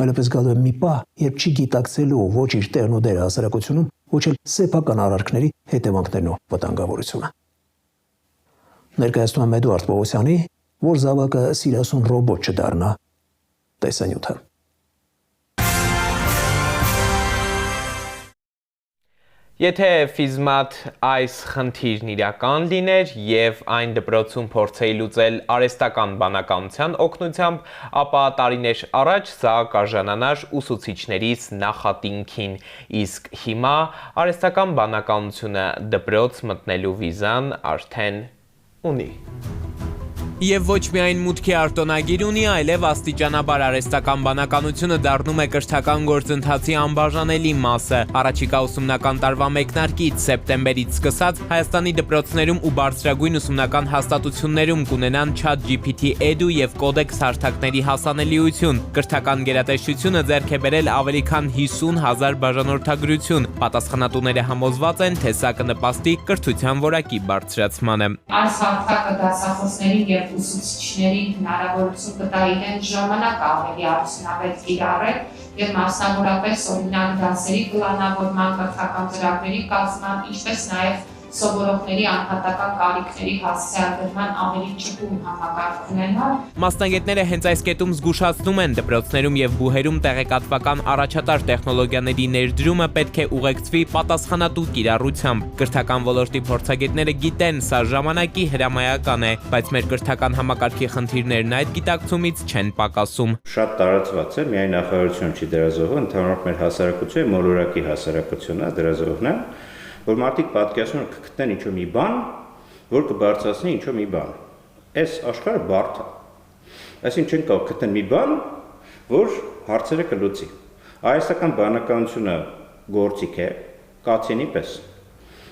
Speaker 1: այլապես գալու է մի պահ, երբ չի գիտակցելու ոչ իր տեղն ու դերը հասարակությունում, ոչ էլ սեփական արարքների հետևանքներն ու վտանգավորությունը։ Ներկայացնում եմ Էդուարդ Պողոսյանի, որ զավակը սիրասուն ռոբոտ չդառնա տեսանյութը։
Speaker 13: Եթե ֆիզմատ այս խնդիրն իրական լիներ եւ այն դպրոցում փորձեի լուծել արհեստական բանականության օգնությամբ, ապա տարիներ առաջ սա կարժանանար ուսուցիչներից նախատինքին, իսկ հիմա արհեստական բանականությունը դպրոց մտնելու վիզան արդեն ունի։ Եվ ոչ միայն մուտքի արտոնագիր ունի, այլև աստիճանաբար արհեստական բանականությունը դառնում է կրթական գործընթացի անբաժանելի մասը։ Առաջիկա ուսումնական տարվա մեկնարկից սեպտեմբերից սկսած Հայաստանի դպրոցներում ու բարձրագույն ուսումնական հաստատություններում կունենան ChatGPT Edu եւ Codex հարթակների հասանելիություն։ Կրթական գերատեսչությունը ձեռք է բերել ավելի քան 50,000 բաժանորդագրություն։ Պատասխանատուները համոզված են, թե սա կնպաստի կրթության որակի բարձրացմանը։
Speaker 15: Այս հարթակը դասախոսներին եւ ուսուցիչներին հնարավորություն կտա իրենց ժամանակ ավելի արդյունավետ կիրառել եւ մասնավորապես օրինակ դասերի պլանավորման, կրթական ծրագրերի կազմման, ինչպես նաեւ սովորողների անհատական կարիքների հասցեագրման ավելի ճկուն համակարգ ունենալ։
Speaker 13: Մասնագետները հենց այս կետում զգուշացնում են դպրոցներում եւ բուհերում տեղեկատվական առաջատար տեխնոլոգիաների ներդրումը պետք է ուղեկցվի պատասխանատու կիրառությամբ։ Կրթական ոլորտի փորձագետները գիտեն, սա ժամանակի հրամայական է, բայց մեր կրթական համակարգի խնդիրներն այդ գիտակցումից չեն պակասում։
Speaker 14: Շատ տարածված է, միայն նախարարությունը չի դրա զոհը, ընդհանուր մեր հասարակությունը, մոլորակի հասարակությունն է դրա զոհն է, որ մարդիկ պատկերացնում են կգտնեն ինչ-որ մի բան, որ կբարձրացնի ինչ-որ մի բան։ Այս աշխարհը բարդ է։ Այսինքն չեն կարող գտնել մի բան, որ հարցերը կլուծի։ Արհեստական բանականությունը գործիք է, կացինի պես։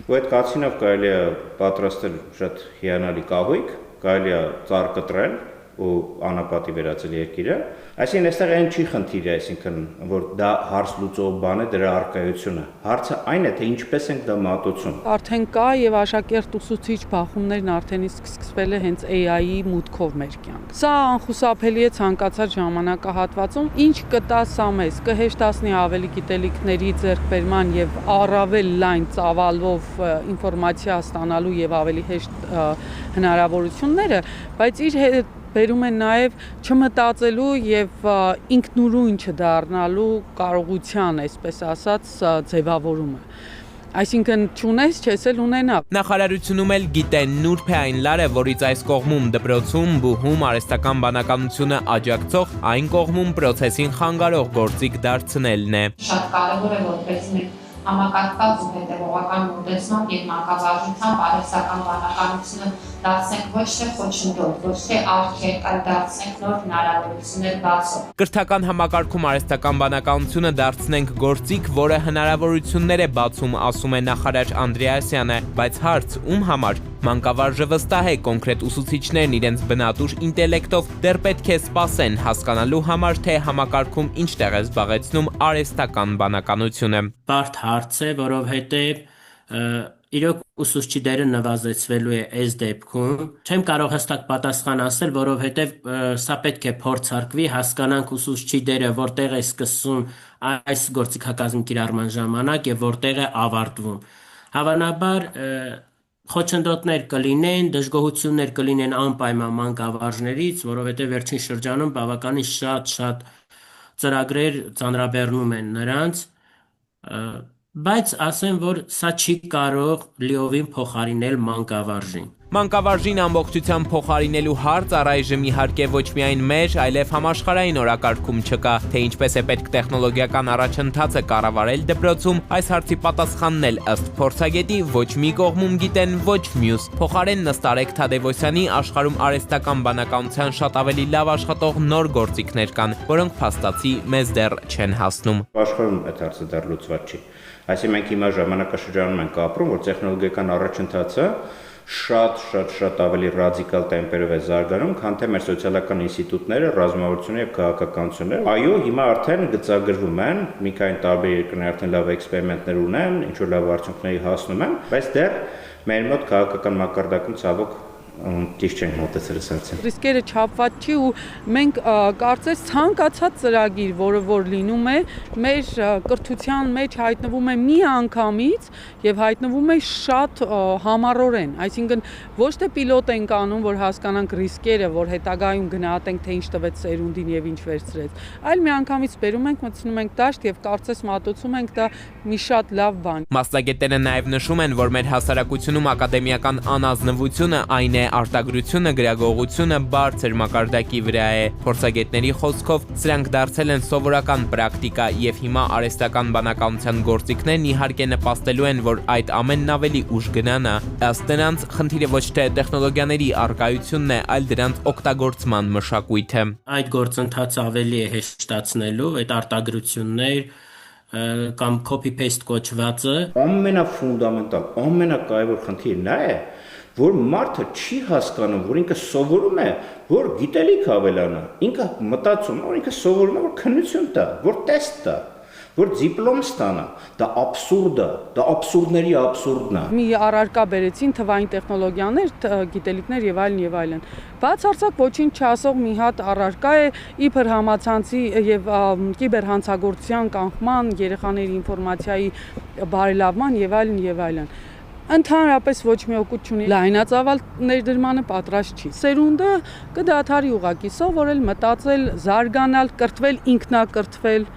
Speaker 14: Ու այդ կացինով կարելի է պատրաստել շատ հիանալի կահույք, կարելի է ծառ կտրել ու անապատի վերածել երկիրը, այսինքն այստեղ այն չի խնդիրը, այսինքն որ դա հարց լուծող բան է, դրա առկայությունը։ Հարցը այն է, թե ինչպես ենք դա մատուցում։
Speaker 16: Արդեն կա եւ աշակերտ ուսուցիչ բախումներն արդեն իսկ սկսվել է հենց AI-ի մուտքով մեր կյանք։ Սա անխուսափելի է ցանկացած ժամանակահատվածում, ինչ կտա սա մեզ, կհեշտացնի ավելի գիտելիքների ձեռքբերման եւ առավել լայն ծավալով ինֆորմացիա ստանալու եւ ավելի հեշտ հնարավորությունները, բայց իր հետ բերում են նաև չմտածելու եւ ինքնուրույն չդառնալու կարողության, այսպես ասած, ձևավորումը։ Այսինքն չունես, չես էլ ունենա։
Speaker 13: Նախարարությունում էլ գիտեն, նուրբ է այն լարը, որից այս կողմում դպրոցում, բուհում արհեստական բանականությունը աջակցող, այն կողմում պրոցեսին խանգարող գործիք դարձնելն է։
Speaker 15: Շատ կարևոր է, որպես մենք համակարգված ու հետևողական մոտեցմամբ եւ մանկավարժությամբ արհեստական բանականությունը դարձնենք ոչ թե խոչընդոտ, ոչ թե արգելք, այլ դարձնենք նոր հնարավորություններ բացող։
Speaker 13: Կրթական համակարգում արհեստական բանականությունը դարձնենք գործիք, որը հնարավորություններ է բացում, ասում է նախարար Անդրեասյանը, բայց հարց ում համար։ Մանկավարժը վստահ է, կոնկրետ ուսուցիչներն իրենց բնատուր ինտելեկտով դեռ պետք է սպասեն հասկանալու համար, թե համակարգում ինչ տեղ է զբաղեցնում արհեստական բանականությունը։
Speaker 17: Բարդ հարց է, որովհետև իրոք ուսուցչի դերը նվազեցվելու է այս դեպքում։ Չեմ կարող հստակ պատասխան ասել, որովհետև սա պետք է փորձարկվի, հասկանանք ուսուցչի դերը որտեղ է սկսում այս գործիքակազմի կիրառման ժամանակ եւ որտեղ է ավարտվում։ Հավանաբար խոչընդոտներ կլինեն, դժգոհություններ կլինեն անպայման մանկավարժներից, որովհետև վերջին շրջանում բավականին շատ ծրագրեր ծանրաբեռնում են նրանց, բայց ասեմ, որ սա չի կարող լիովին փոխարինել մանկավարժին։
Speaker 13: Մանկավարժին ամբողջությամբ փոխարինելու հարց առայժմ իհարկե ոչ միայն մեր, այլև համաշխարհային օրակարգում չկա, թե ինչպես է պետք տեխնոլոգիական առաջընթացը կառավարել դպրոցում, այս հարցի պատասխանն էլ ըստ փորձագետի ոչ մի կողմում գիտեն, ոչ մյուս։ Փոխարեն Նստարեկ Թադևոսյանի աշխարհում արհեստական բանականության շատ ավելի լավ աշխատող նոր գործիքներ կան, որոնք փաստացի մեզ դեռ չեն հասնում։
Speaker 14: Աշխարհում այդ հարցը դեռ լուծված չի։ Այսինքն մենք հիմա ժամանակաշրջանում ենք ապրում, որ տեխնոլոգիական առաջընթացը շատ ավելի ռադիկալ տեմպերով է զարգանում, քան թե մեր սոցիալական ինստիտուտները, ռազմավարությունը եւ քաղաքականությունները։ Այո, հիմա արդեն գծագրվում են, մի քանի տարբեր երկրներ արդեն լավ էքսպերիմենտներ ունեն, ինչ որ լավ արդյունքների հասնում են, բայց դեռ մեր մոտ քաղաքական մակարդակում ցավոք ճիշտ չենք մոտեցել ասացին։
Speaker 16: Ռիսկերը չափված չի ու մենք կարծես ցանկացած ծրագիր, որը որ լինում է, մեր կրթության մեջ հայտնվում է մի անգամից եւ հայտնվում է շատ համառորեն, այսինքն ոչ թե պիլոտ ենք անում, որ հասկանանք ռիսկերը, որ հետագայում գնահատենք, թե ինչ տվեց սերունդին եւ ինչ վերցրեց, այլ մի անգամից բերում ենք, մտցնում ենք դաշտ եւ կարծես մատուցում ենք դա մի շատ լավ բան։
Speaker 13: Մասնագետները նաեւ նշում են, որ մեր հասարակությունում ակադեմիական անազնվությունը այն է արտագրությունը, գրագողությունը բարձր մակարդակի վրա է։ Փորձագետների խոսքով սրանք դարձել են սովորական պրակտիկա եւ հիմա արհեստական բանականության գործիքներն իհարկե նպաստելու են, որ այդ ամենն ավելի ուշ գնանա։ Ըստ նրանց, խնդիրը ոչ թե տեխնոլոգիաների առկայությունն է, այլ դրանց օգտագործման մշակույթը։
Speaker 17: Այդ գործընթացը ավելի է հեշտացնելու այդ արտագրություններ կամ copy-paste կոչվածը։
Speaker 14: Ամենաֆունդամենտալ, ամենակարևոր խնդիրն նա է, որ մարդը չի հասկանում, որ ինքը սովորում է, որ գիտելիք ավելանա, ինքը մտածում, որ ինքը սովորում է, որ քննություն տա, որ տեստ տա, որ դիպլոմ ստանա, դա աբսուրդ է, դա աբսուրդների աբսուրդն է։
Speaker 16: Մի առարկա բերեցին թվային տեխնոլոգիաներ, գիտելիքներ եւ այլն եւ այլն։ Բացարձակ ոչինչ չասող մի հատ առարկա է իբր համացանցի եւ կիբերհանցագործության կանխման, երեխաների ինֆորմացիայի բարելավման եւ այլն եւ այլն։ Ընդհանրապես ոչ մի օգուտ չունի, լայնածավալ ներդրմանը պատրաստ չի։ Սերունդը կդադարի ուղղակի սովորել, մտածել, զարգանալ, կրթվել, ինքնակրթվել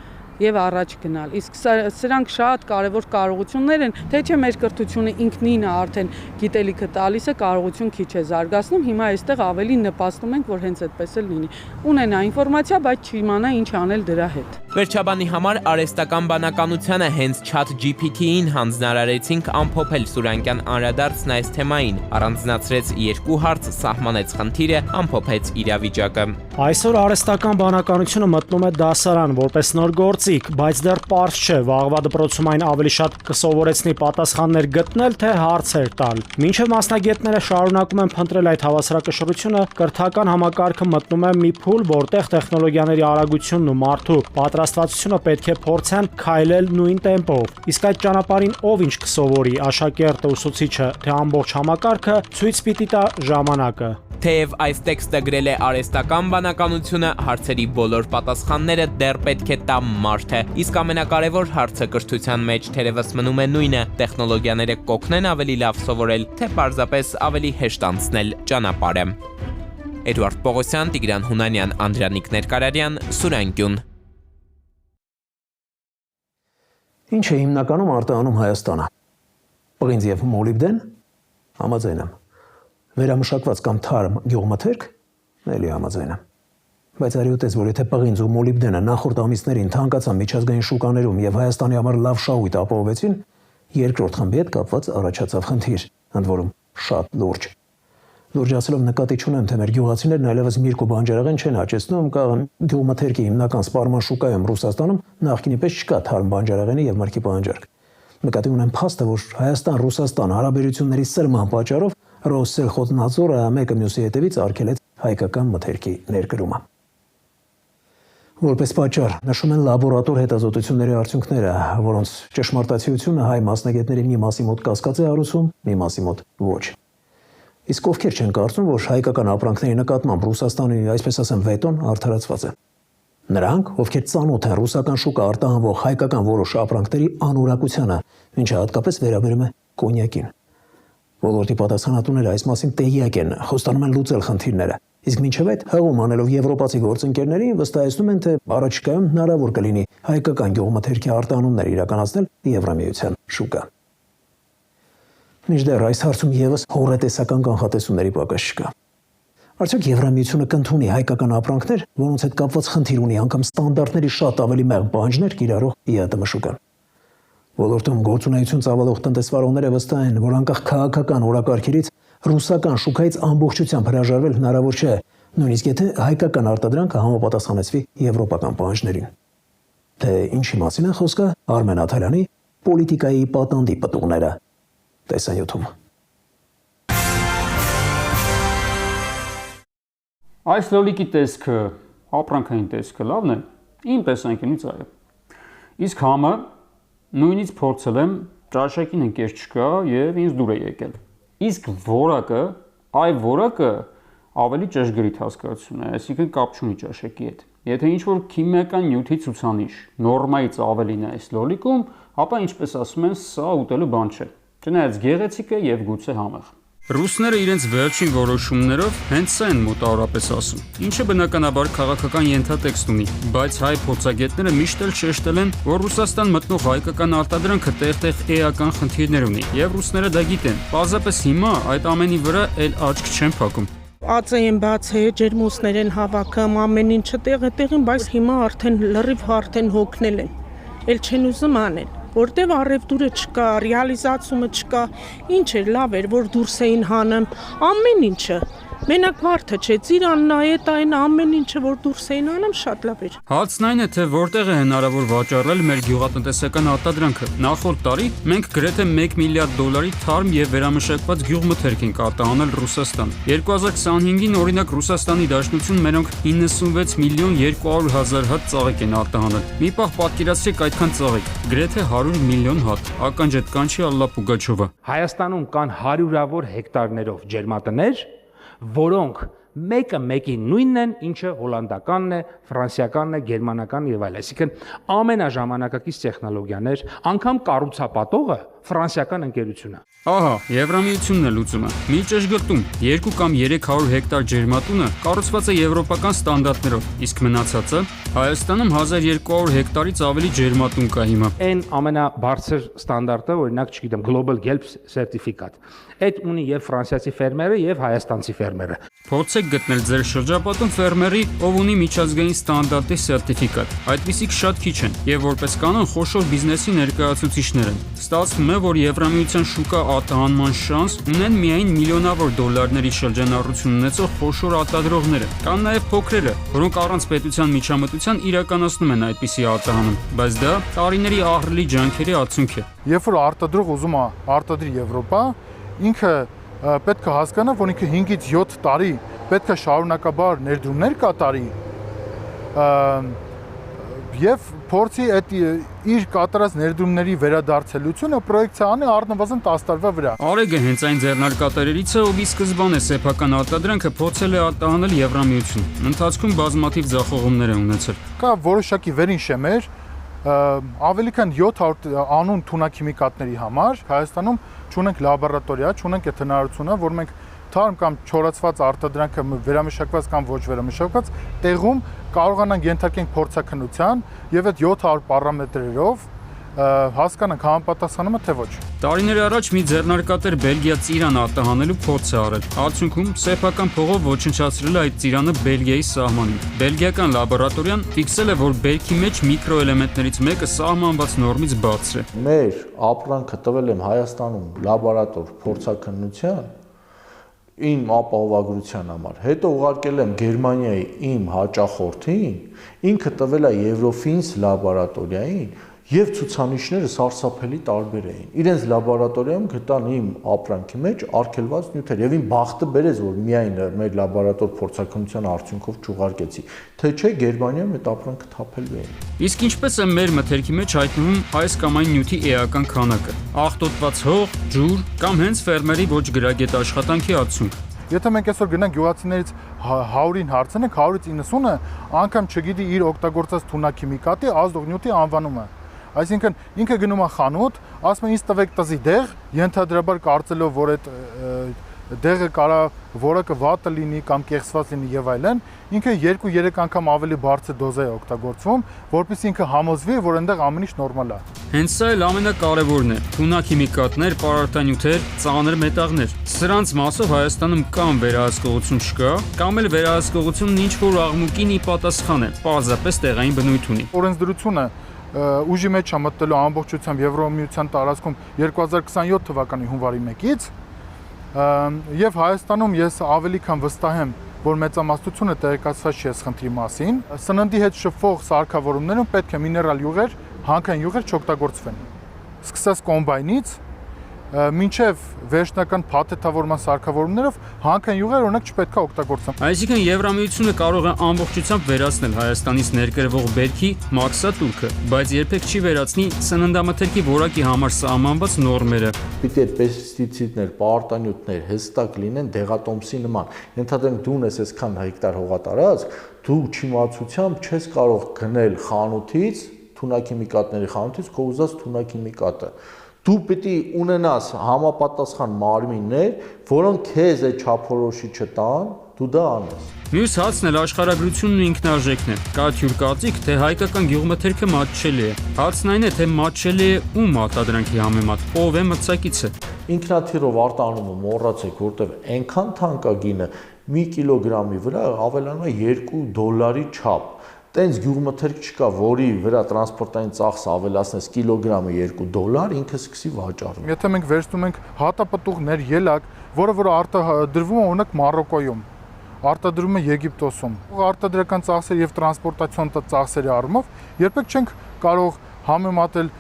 Speaker 16: եւ առաջ գնալ։ Իսկ սրանք շատ կարեւոր կարողություններ են, թե չէ մեր կրթությունը ինքնին արդեն գիտելիքը տալիս է, կարողություն քիչ է զարգացնում, հիմա այստեղ ավելի նպաստում ենք, որ հենց այդպես էլ լինի։ Ունենա ինֆորմացիա, բայց չիմանա ինչ անել դրա հետ։
Speaker 13: Վերջաբանի համար արհեստական բանականությանը հենց ChatGPT-ին հանձնարարեցինք ամփոփել Սուրանկյան անդրադարձն այս թեմային, առանձնացրեց երկու հարց, սահմանեց խնդիրը, ամփոփեց իրավիճակը։
Speaker 20: Այսօր արհեստական բանականությունը մտնում է դասարան որպես նոր գործիք, բայց դեռ պարզ չէ, վաղվա դպրոցում այն ավելի շատ կսովորեցնի պատասխաններ գտնել, թե հարցեր տալ։ Մինչև մասնագետները շարունակում են փնտրել այդ հավասարակշռությունը, կրթական համակարգը մտնում է մի փուլ, որտեղ տեխնոլոգիաների արագությունն ու մարդու պատրաստվածությունը պետք է փորձեն քայլել նույն տեմպով։ Իսկ այդ ճանապարհին ով ինչ կսովորի, աշակերտը, ուսուցիչը, թե ամբողջ համակարգը, ցույց պիտի տա ժամանակը։
Speaker 13: Թեև այս տեքստը գրել է արհեստական բանականությունը, հարցերի բոլոր պատասխանները դեռ պետք է տա մարդը։ Իսկ ամենակարևոր հարցը կրթության մեջ թերևս մնում է նույնը՝ տեխնոլոգիաները կօգնեն ավելի լավ սովորել, թե պարզապես ավելի հեշտ անցնել ճանապարհը։ Էդուարդ Պողոսյան, Տիգրան Հունանյան, Անդրանիկ Ներկարարյան, Սուրանկյուն։
Speaker 1: Ինչ է հիմնականում արտահանում Հայաստանը։ Պղինձ եւ մոլիբդեն, համաձայն եմ։ Վերամշակված կամ թարմ գյուղմթերք, էլի համաձայն եմ։ Բայց արի ուտես, որ եթե պղինձ ու մոլիբդենը նախորդ ամիսներին թանկացան միջազգային շուկաներում եւ Հայաստանի համար լավ շահույթ ապահովեցին, երկրորդ խմբի հետ կապված առաջացավ խնդիր, ընդ որում շատ լուրջ։ Լուրջ ասելով նկատի չունեմ, թե մեր գյուղացիներն այլևս միրգ ու բանջարեղեն չեն հաճեցնում կամ գյուղմթերքի հիմնական սպառման շուկայում Ռուսաստանում նախկինի պես չկա թարմ բանջարեղենի եւ մրգի պահանջարկ։ Նկատի ունեմ փաստը, որ Հայաստան-Ռուսաստան հարաբերությունների սրման պատճառով Ռոսսելխոզնadzորը մեկը մյուսի հետևից արգելեց հայկական մթերքի ներկրումը։ Որպես պատճառ նշում են լաբորատոր հետազոտությունների արդյունքները, որոնց ճշմարտացիությունը հայ մասնագետների մի մասի մոտ կասկած է հարուցում, մի մասի մոտ ոչ։ Իսկ ովքեր չեն կարծում, որ հայկական ապրանքների նկատմամբ Ռուսաստանի, այսպես ասեմ, վետոն արդարացված է։ Նրանք, ովքեր ծանոթ են ռուսական շուկա արտահանվող հայկական որոշ ապրանքների անորակությանը, ինչը հատկապես վերաբերում է կոնյակին։ Ոլորտի պատասխանատուները այս մասին տեղյակ են, խոստանում են լուծել խնդիրները։ Իսկ մինչև այդ հղում անելով եվրոպացի գործընկերներին վստահեցնում են, թե առաջիկայում հնարավոր կլինի հայկական գյուղմթերքի արտահանումներ իրականացնել Եվրամիության շուկա։ Մինչդեռ այս հարցում եւս հորետեսական կանխատեսումների պակաս չկա։ Արդյոք Եվրամիությունը կընդունի հայկական ապրանքներ, որոնց հետ կապված խնդիր ունի անգամ ստանդարտների շատ ավելի մեղմ պահանջներ կիրառող ԵԱՏՄ շուկան։ Ոլորտում գործունեություն ծավալող տնտեսվարողները վստահ են, որ անկախ քաղաքական օրակարգերից ռուսական շուկայից ամբողջությամբ հրաժարվել հնարավոր չէ, նույնիսկ եթե հայկական արտադրանքը համապատասխանեցվի եվրոպական պահանջներին։ Թե ինչի մասին է խոսքը, Արմեն Աթալյանի «Պոլիտիկայի պատանդի պտուղները» տեսանյութում։
Speaker 6: Այս լոլիկի տեսքը, ապրանքային տեսքը լավն է, իմ տեսանկյունից այո։ Իսկ համը նույնիսկ փորձել եմ ճաշակին ընկեր չկա եւ ինձ դուր է եկել։ Իսկ որակը Այ որակը ավելի ճշգրիտ հասկացություն է, այսինքն կապ չունի ճաշակի հետ։ Եթե ինչ-որ քիմիական նյութի ցուցանիշ նորմայից ավելին է այս լոլիկում, ապա ինչպես ասում են, սա ուտելու բան չէ։ Չնայած գեղեցիկ է եւ գուցե համեղ։
Speaker 18: Ռուսները իրենց վերջին որոշումներով հենց սա են մոտավորապես ասում, ինչը բնականաբար քաղաքական ենթատեքստ ունի, բայց հայ փորձագետները միշտ էլ շեշտել են, որ Ռուսաստան մտնող հայկական արտադրանքը տեղ-տեղ էական խնդիրներ ունի, եւ ռուսները դա գիտեն։ Պարզապես հիմա այդ ամենի վրա էլ աչք չեն փակում։
Speaker 21: Ածը են բացել, ջերմոցներ են հավաքում, ամեն ինչը տեղին, բայց հիմա արդեն լրիվ արդեն հոգնել են։ Էլ չեն ուզում անել, որտեվ առևտուրը չկա, ռեալիզացումը չկա, ինչ էր լավ էր, որ դուրս էին հանում, ամեն ինչը։ Մենակ վարդը չէ, ծիրանն այդ այն ամեն ինչը որ դուրս էին անում շատ լավ էր։
Speaker 18: Հարցն այն է, թե որտեղ է հնարավոր վաճառել մեր գյուղատնտեսական արտադրանքը։ Նախորդ տարի մենք գրեթե $1 միլիարդ թարմ եւ վերամշակված գյուղմթերք ենք արտահանել Ռուսաստան։ 2025-ին օրինակ Ռուսաստանի Դաշնություն մերոնք 96 միլիոն 200 հազար հատ ծաղիկ են արտահանել։ Մի պահ պատկերացրեք այդքան ծաղիկ, գրեթե 100 միլիոն հատ։ Ականջետ կանչի Ալլա Պուգաչովա։
Speaker 19: Հայաստանում կան հարյուրավոր հեկտարներով ջերմատներ, որոնք մեկը մեկի նույնն են, ինչը հոլանդականն է, ֆրանսիականն է, գերմանականն եւ այլն։ Այսինքն ամենաժամանակակից տեխնոլոգիաներ, անգամ կառուցապատողը ֆրանսիական ընկերությունն է։
Speaker 18: Ահա, Եվրամիությունն է լուծումը։ Մի ճշգրտում, 2 կամ 300 հեկտար ջերմատունը կառուցված է եվրոպական ստանդարտներով, իսկ մնացածը Հայաստանում 1200 հեկտարից ավելի ջերմատուն կա հիմա։
Speaker 19: Այն ամենաբարձր ստանդարտը, օրինակ, չգիտեմ, Global Gelb սերտիֆիկատ։ Այդ ունի եւ ֆրանսիացի ֆերմերը եւ հայաստանցի ֆերմերը։
Speaker 18: Փորձեք գտնել ձեր շրջապատում ֆերմերի, ով ունի միջազգային ստանդարտի սերտիֆիկատ։ Այդպիսիք շատ քիչ են եւ որպես կանոն խոշոր բիզնեսի ներկայացուցիչներ են։ Ստացվում է, որ Եվրամիության շուկա արտահանման շանս ունեն միայն միլիոնավոր դոլարների շրջանառություն ունեցող խոշոր արտադրողները։ Կան նաեւ փոքրերը, որոնք առանց պետության միջամտության իրականացնում են այդպիսի արտահանում, բայց դա տարիների ահռելի ջանքերի արդյունք է։
Speaker 7: Երբ որ արտադրող ուզում է արտադրի Եվրոպա, ինքը պետք է հասկանա, որ ինքը 5-ից 7 տարի պետք է շարունակաբար ներդրումներ կատարի եւ փորձի այդ իր կատարած ներդրումների վերադարձելությունը պրոյեկցիա անի առնվազն 10 տարվա վրա։
Speaker 18: Արեգը հենց այն ձեռնարկատերերից է, ով ի սկզբանե սեփական արտադրանքը փորձել է արտահանել Եվրամիություն։ Ընթացքում բազմաթիվ ձախողումներ է ունեցել։
Speaker 7: Կա որոշակի վերին շեմեր, ավելի քան 700 անուն թունաքիմիկատների համար Հայաստանում չունենք լաբորատորիա, չունենք այդ հնարավորությունը, որ մենք թարմ կամ չորացված արտադրանքը վերամշակված կամ ոչ վերամշակված տեղում կարողանանք ենթարկենք փորձաքննության եւ այդ 700 պարամետրերով հասկանանք համապատասխանում է թե ոչ։
Speaker 18: Տարիներ առաջ մի ձեռնարկատեր Բելգիա ծիրան արտահանելու փորձ է արել։ Արդյունքում սեփական փողով ոչնչացրել է այդ ծիրանը Բելգիայի սահմանին։ Բելգիական լաբորատորիան ֆիքսել է, որ բերքի մեջ միկրոէլեմենտներից մեկը սահմանված նորմից բարձր է։
Speaker 22: Մեր ապրանքը տվել եմ Հայաստանում լաբորատոր փորձաքննության իմ ապահովագրության համար։ Հետո ուղարկել եմ Գերմանիայի իմ հաճախորդին, ինքը տվել է Եվրոֆինս լաբորատորիային եւ ցուցանիշները սարսափելի տարբեր էին։ Իրենց լաբորատորիայում գտան իմ ապրանքի մեջ արգելված նյութեր եւ իմ բախտը բերեց, որ միայն մեր լաբորատոր փորձաքննության արդյունքով չուղարկեցի, թե չէ Գերմանիայում այդ ապրանքը թափելու էին։
Speaker 18: Իսկ ինչպես է մեր մթերքի մեջ հայտնվում այս կամ այն նյութի էական քանակը։ Աղտոտված հող, ջուր կամ հենց ֆերմերի ոչ գրագետ աշխատանքի արդյունք։
Speaker 7: Եթե մենք այսօր գնանք գյուղացիներից 100-ին հարցնենք, 100-ից 90-ը անգամ չգիտի իր օգտագործած թունաքիմիկատի ազդող նյութի անվանումը։ Այսինքն ինքը գնում է խանութ, ասում է ինձ տվեք տզի դեղ, ենթադրաբար կարծելով, որ այդ դեղը կարա որակը վատը լինի կամ կեղծված լինի եւ այլն, ինքը 2-3 անգամ ավելի բարձր դոզա է օգտագործվում, որպեսզի ինքը համոզվի, որ այնտեղ ամեն ինչ նորմալ է։
Speaker 18: Հենց սա էլ ամենակարևորն է՝ թունաքիմիկատներ, պարարտանյութեր, ծանր մետաղներ։ Սրանց մասով Հայաստանում կամ վերահսկողություն չկա, կամ էլ վերահսկողությունն ինչ-որ աղմուկին ի պատասխան է, պարզապես տեղային բնույթ ունի։
Speaker 7: Օրենսդրությունը ուժի մեջ է մտնելու ամբողջությամբ Եվրոմիության տարածքում 2027 թվականի հունվարի 1-ից եւ Հայաստանում ես ավելի քան վստահ եմ, որ մեծամասնությունը տեղեկացված չի այս խնդրի մասին։ Սննդի հետ շփվող սարքավորումներում պետք է միներալ յուղեր, հանքային յուղեր չօգտագործվեն։ Սկսած կոմբայնից մինչև վերջնական փաթեթավորման սարքավորումներով հանքային յուղեր օրինակ չպետք է օգտագործեն։
Speaker 18: Այսինքն Եվրամիությունը կարող է ամբողջությամբ վերացնել Հայաստանից ներկրվող բերքի մաքսատուրքը, բայց երբեք չի վերացնի սննդամթերքի որակի համար սահմանված նորմերը։
Speaker 22: Պիտի այդ պեստիցիդներ, պարտանյութեր հստակ լինեն դեղատոմսի նման։ Ենթադրենք դու ունես այսքան հեկտար հողատարածք, դու չիմացությամբ չես կարող գնել խանութից, թունաքիմիկատների խանութից քո ուզած թունաքիմիկատը։ Դու պիտի ունենաս համապատասխան մարմիններ, որոնք քեզ այդ չափորոշի չտան, դու դա անես։
Speaker 18: Մյուս հացն էլ աշխարհագրությունն ու ինքնարժեքն է։ Կա թյուր կարծիք, թե հայկական գյուղմթերքը մատչելի է։ Հացն այն է, թե մատչելի է ու մատադրանքի համեմատ, ով է մրցակիցը։
Speaker 22: Ինքնաթիռով արտանումը մոռացեք, որտեղ այնքան թանկագինը 1 կիլոգրամի վրա ավելանում է $2 չափ։ Տենց գյուղմթերք չկա, որի վրա տրանսպորտային ծախսը ավելացնես կիլոգրամը $2, ինքը սկսի վաճառել։
Speaker 7: Եթե մենք վերցնում ենք հատապտուղներ, ելակ, որը արտադրվում է օրինակ Մարոկոյում, արտադրվում է Եգիպտոսում, արտադրական ծախսեր եւ տրանսպորտացիոն ծախսերի առումով երբեք չենք կարող համեմատել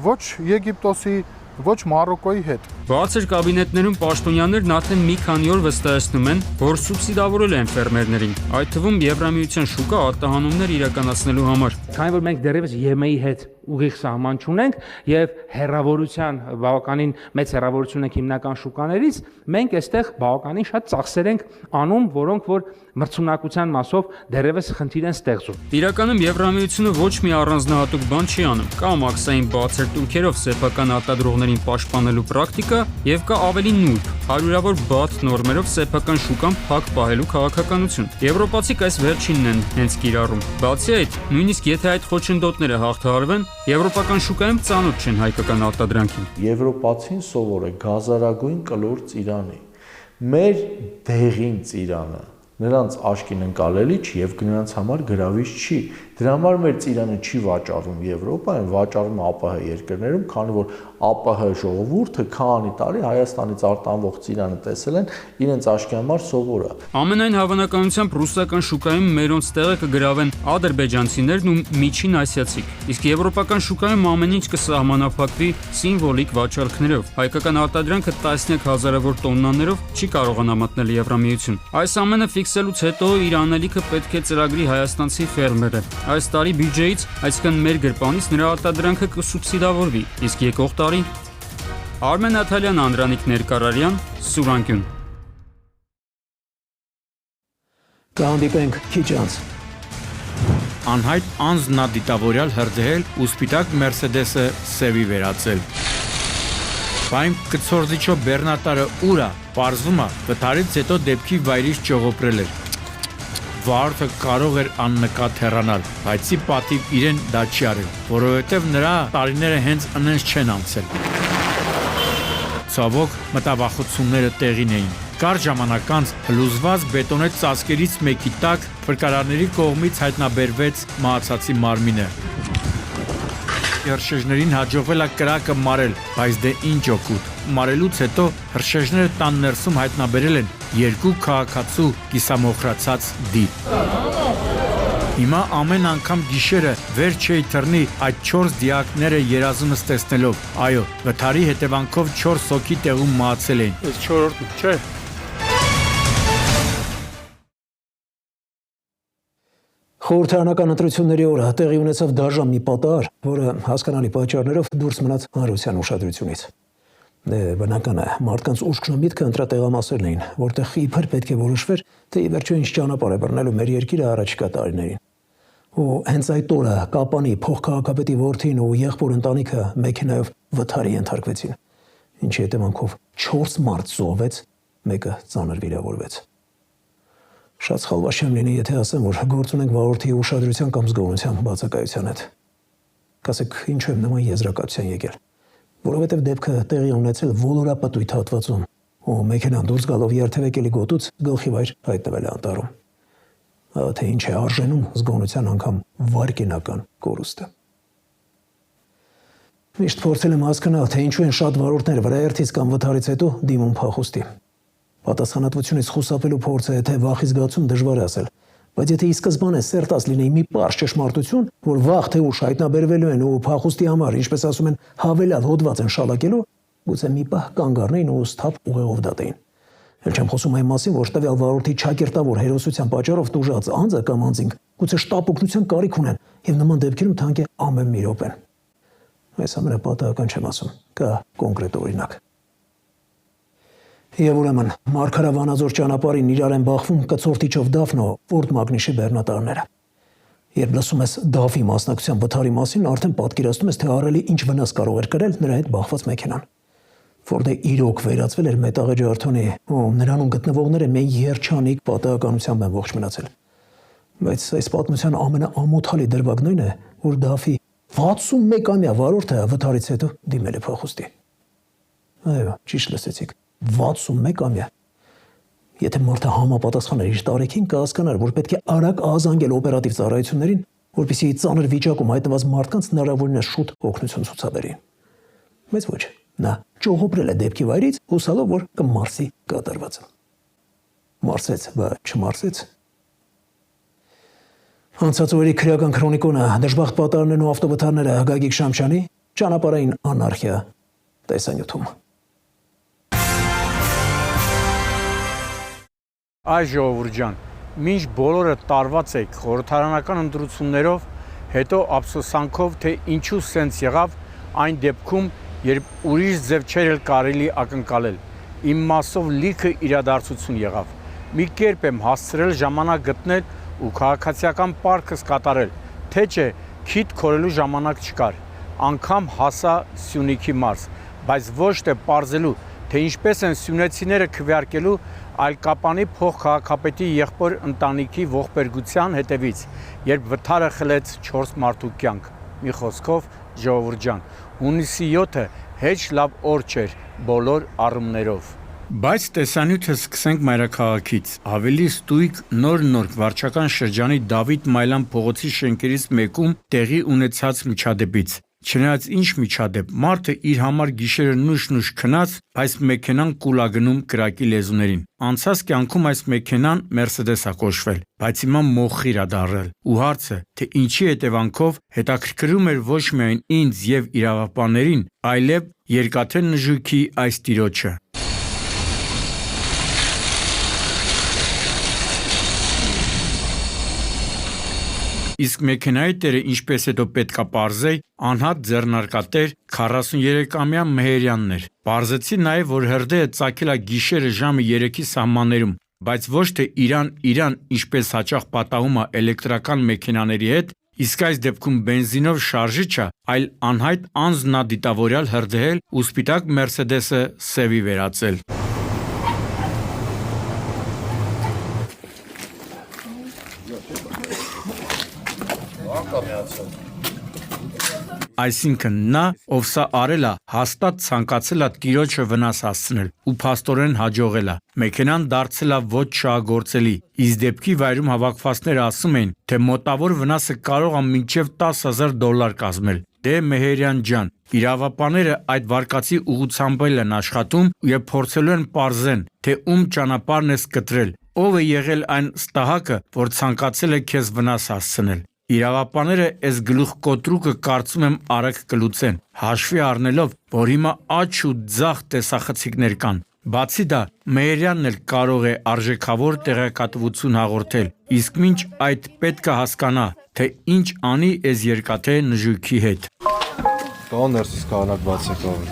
Speaker 7: ոչ Եգիպտոսի, ոչ Մարոկոյի հետ։
Speaker 18: Բարձր կաբինետներում պաշտոնյաներն արդեն մի քանի օր վստահեցնում են, որ սուբսիդավորել են ֆերմերներին, այդ թվում Եվրամիության շուկա արտահանումներ իրականացնելու համար։
Speaker 19: Քանի որ մենք դեռևս ԵՄ-ի հետ ուղիղ սահման չունենք եւ հեռավորության բավականին մեծ հեռավորություն ենք հիմնական շուկաներից, մենք այստեղ բավականին շատ ծախսեր ենք անում, որոնք որ մրցունակության մասով դեռևս խնդիր են ստեղծում։
Speaker 18: Իրականում Եվրամիությունը ոչ մի առանձնահատուկ բան չի անում։ Կա մաքսային բացր տուրքերով սեփական արտադրողներին պաշտպանելու պրակտիկա եւ կա ավելի նուրբ, հարյուրավոր բաց նորմերով սեփական շուկան փակ պահելու քաղաքականություն։ Եվրոպացիք այս վերջինն են հենց կիրառում։ Բացի այդ, նույնիսկ եթե այդ խոչընդոտները հաղթահարվեն, եվրոպական շուկայում ծանոթ չեն հայկական արտադրանքին։
Speaker 22: Եվրոպացին սովոր է գազարագույն կլոր ծիրանի։ Մեր դեղին ծիրանը նրանց աչքին ընկալելի չի եւ նրանց համար գրավիչ չի։ Դրա համար մեր ծիրանը չի վաճառվում Եվրոպայում, վաճառվում ԱՊՀ երկրներում, քանի որ ԱՊՀ ժողովուրդը քանի տարի Հայաստանից արտանվող ծիրանը տեսել են, իրենց աչքի համար սովոր է։
Speaker 18: Ամենայն հավանականությամբ ռուսական շուկայում մերոնց տեղը կգրավեն ադրբեջանցիներն ու միջին ասիացիք, իսկ եվրոպական շուկայում ամեն ինչ կսահմանափակվի սիմվոլիկ վաճառքներով։ Հայկական արտադրանքը տասնյակ հազարավոր տոննաներով չի կարողանա մտնել Եվրամիություն։ Այս ամենը ֆիքսելուց հետո իր անելիքը պետք է ծրագրի հայաստանցի ֆերմերը։ Այս տարի բյուջեից, այսինքն մեր գրպանից նրա արտադրանքը կսուբսիդավորվի, իսկ եկող տարի Արմեն Աթալյան, Անդրանիկ Ներկարարյան, Սուրանկյուն։
Speaker 1: Կհանդիպենք քիչ անց։
Speaker 3: Անհայտ անձն դիտավորյալ հրդեհել ու սպիտակ Մերսեդեսը սևի վերածել։ Բայց կցորձիչո բեռնատարը ուրա, պարզվում է, վթարից հետո դեպքի վայրից ճողոպրել էր։ Վարդը կարող էր աննկատ հեռանալ, բայց ի պատիվ իրեն դա չի արել, որովհետև նրա տարիները հենց ընենց չեն անցել։ Ցավոք, մտավախությունները տեղին էին։ Կար ժամանակ անց հլուզված բետոնե ծածկերից մեկի տակ փրկարարների կողմից հայտնաբերվեց մահացածի մարմինը։ Հրշեջներին հաջողվել է կրակը մարել, բայց դե ինչ օգուտ։ Մարելուց հետո հրշեջները տան ներսում հայտնաբերել են երկու քաղաքացու կիսամոխրացած դիպ։ Հիմա ամեն անգամ գիշերը վերջ չի թռնի այդ 4 դիակները երազումս տեսնելով։ Այո, վթարի հետևանքով 4 հոգի տեղում մահացել էին։
Speaker 7: Այս 4-րդն չէ։
Speaker 1: Խորհրդարանական ընտրությունների օրը տեղի ունեցավ դաժան մի պատահար, որը հասկանալի պատճառներով դուրս մնաց հանրության ուշադրությունից։ Բնական է, մարդկանց ուշքնամիտքը ընտրատեղամասերն էին, որտեղ իբր պետք է որոշվեր, թե ի վերջո ինչ ճանապարհ է բռնելու մեր երկիրը առաջիկա տարիներին։ Ու հենց այդ օրը Կապանի փոխքաղաքապետի որդին ու եղբոր ընտանիքը մեքենայով վթարի ենթարկվեցին, ինչի հետևանքով 4 մարդ զոհվեց, մեկը ծանր վիրավորվեց։ Շատ սխալված չեմ լինի, եթե ասեմ, որ գործ ունենք վարորդի ուշադրության կամ զգոնության բացակայության հետ։ Կասեք, ինչու եմ նման եզրակացության եկել։ Որովհետև դեպքը տեղի ունեցել ոլորապտույտ հատվածում, ու մեքենան դուրս գալով երթևեկելի գոտուց գլխի վայր հայտնվել է անտառում։ Թե ինչ է արժենում զգոնության անգամ վարկենական կորուստը։ Միշտ փորձել եմ հասկանալ, թե ինչու են շատ վարորդներ վրաերթից կամ վթարից հետո դիմում փախուստի։ Պատասխանատվությունից խուսափելու փորձը թե վախի զգացում դժվար է ասել, բայց եթե ի սկզբանե սերտած լինեի մի պարզ ճշմարտություն, որ վաղ թե ուշ հայտնաբերվելու են ու փախուստի համար, ինչպես ասում են, հավելյալ հոդված են շալակելու, Գուցե մի պահ կանգ առնեին ու սթափ ուղեղով դատեին։ Էլ չեմ խոսում այն մասին, որ տվյալ վարորդի չակերտավոր հերոսության պատճառով տուժած անձը կամ անձինք գուցե շտապ օգնության կարիք ունեն եւ նման դեպքերում թանկ է ամեն մի րոպեն։ Այս ամենապատահական չեմ ասում, կա կոնկրետ օրինակ։ Եվ ուրեմն Մարգարավանաձոր ճանապարհին իրար են բախվում կցորտիչով Դաֆնո Ֆորդ Մագնիշի բեռնատարները։ Երբ լսում ես Դավի մասնակցության վթարի մասին, արդեն պատկերացնում ես, թե ահռելի ինչ վնաս կարող էր կրել նրա հետ բախված մեքենան։ Ֆորդը իրոք վերածվել էր մետաղե ջարդոնի, ու նրանում գտնվողները մեկ երջանիկ պատահականությամբ են ողջ մնացել։ Բայց այս պատմության ամենաամոթալի դրվագն այն է, որ Դավի 61-ամյա վարորդը վթարից հետո դիմել է փախուստի։ Այո, ճիշտ լսեցիք, 61-ամյա։ Եթե մարդը համապատասխան էր իր տարիքին, կհասկանար, որ պետք է արագ ահազանգել օպերատիվ ծառայություններին, որպեսզի ծանր վիճակում հայտնված մարդկանց հնարավորինս շուտ օգնություն ցուցաբերի։ Բայց ոչ, նա ճողոպրել է դեպքի վայրից, հուսալով, որ կմարսի կատարվածը։ Մարսեց, բայց չմարսեց։ Անցած օրերի քրեական քրոնիկոնը, դժբախտ պատառներն ու ավտովթարները Գագիկ Շամշյանի ճանապարհային անարխիա տեսանյութում։
Speaker 3: Այ ժողովուրդ ջան, մինչ բոլորը տարված եք խորհրդարանական ընտրություններով, հետո ափսոսանքով, թե ինչու սենց եղավ, այն դեպքում, երբ ուրիշ ձև չէր էլ կարելի ակնկալել, իմ մասով լիքը իրադարձություն եղավ։ Մի կերպ եմ հասցրել ժամանակ գտնել ու քաղաքացիական պարտքս կատարել, թե չէ քիթ քորելու ժամանակ չկար, անգամ հասա Սյունիքի մարզ, բայց ոչ թե պարզելու, թե ինչպես են սյունեցիները քվեարկելու այլ Կապանի փոխքաղաքապետի եղբոր ընտանիքի ողբերգության հետևից, երբ վթարը խլեց 4 մարդու կյանք։ Մի խոսքով, ժողովուրդ ջան, հունիսի 7-ը հեչ լավ օր չէր բոլոր առումներով։ Բայց տեսանյութը սկսենք մայրաքաղաքից։ Ավելի ստույգ նոր վարչական շրջանի Դավիթ Մայլան փողոցի շենքերից մեկում տեղի ունեցած միջադեպից։ Չնայած ինչ միջադեպ, մարդը իր համար գիշերը նուշ քնած, այս մեքենան կուլագնում կրակի լեզուներին։ Անցած կյանքում այս մեքենան Mercedes է կոչվել, բայց հիմա մոխիր է դառել։ Ու հարցը, թե ինչի հետևանքով, հետաքրքրում էր ոչ միայն ինձ եւ իրավապահներին, այլև երկաթե նժույգի այս տիրոջը։ Իսկ մեքենայի տերը ինչպես հետո պետքա պարզեի, անհատ ձեռնարկատեր 43-ամյա Մեհերյանն էր։ Պարզեցի նաև, որ հրդեհը ծագել է գիշերը ժամը 3-ի սահմաններում, բայց ոչ թե Իրան, ինչպես հաճախ պատահում է էլեկտրական մեքենաների հետ, իսկ այս դեպքում բենզինով շարժիչը, այլ անհայտ անձն է դիտավորյալ հրդեհել ու սպիտակ Mercedes-ը սևի վերածել։ Այսինքն նա, ով սա արել է, հաստատ ցանկացել է տիրոջը վնաս հասցնել ու փաստորեն հաջողել է։ Մեքենան դարձել է ոչ շահագործելի, իսկ դեպքի վայրում հավաքվածները ասում էին, թե մոտավոր վնասը կարող է մինչև $10,000 կազմել։ Դե Մեհերյան ջան, իրավապահները այդ վարկածի ուղղությամբ են աշխատում եւ փորձելու են պարզեն, թե ում ճանապարհն է կտրել, ով է եղել այն ստահակը, որ ցանկացել է քեզ վնաս հասցնել։ Իրավապահները այս գլուխ կոտրուկը կարծում եմ արագ կլուծեն, հաշվի առնելով, որ հիմա աչ ու ձախ տեսախցիկներ կան։ Բացի դա, Մեհերյանն էլ կարող է արժեքավոր տեղեկատվություն հաղորդել, իսկ մինչ այդ պետք է հասկանա, թե ինչ անի այս երկաթե նժույգի հետ։
Speaker 4: Կան ներսից կանակ բացակավ։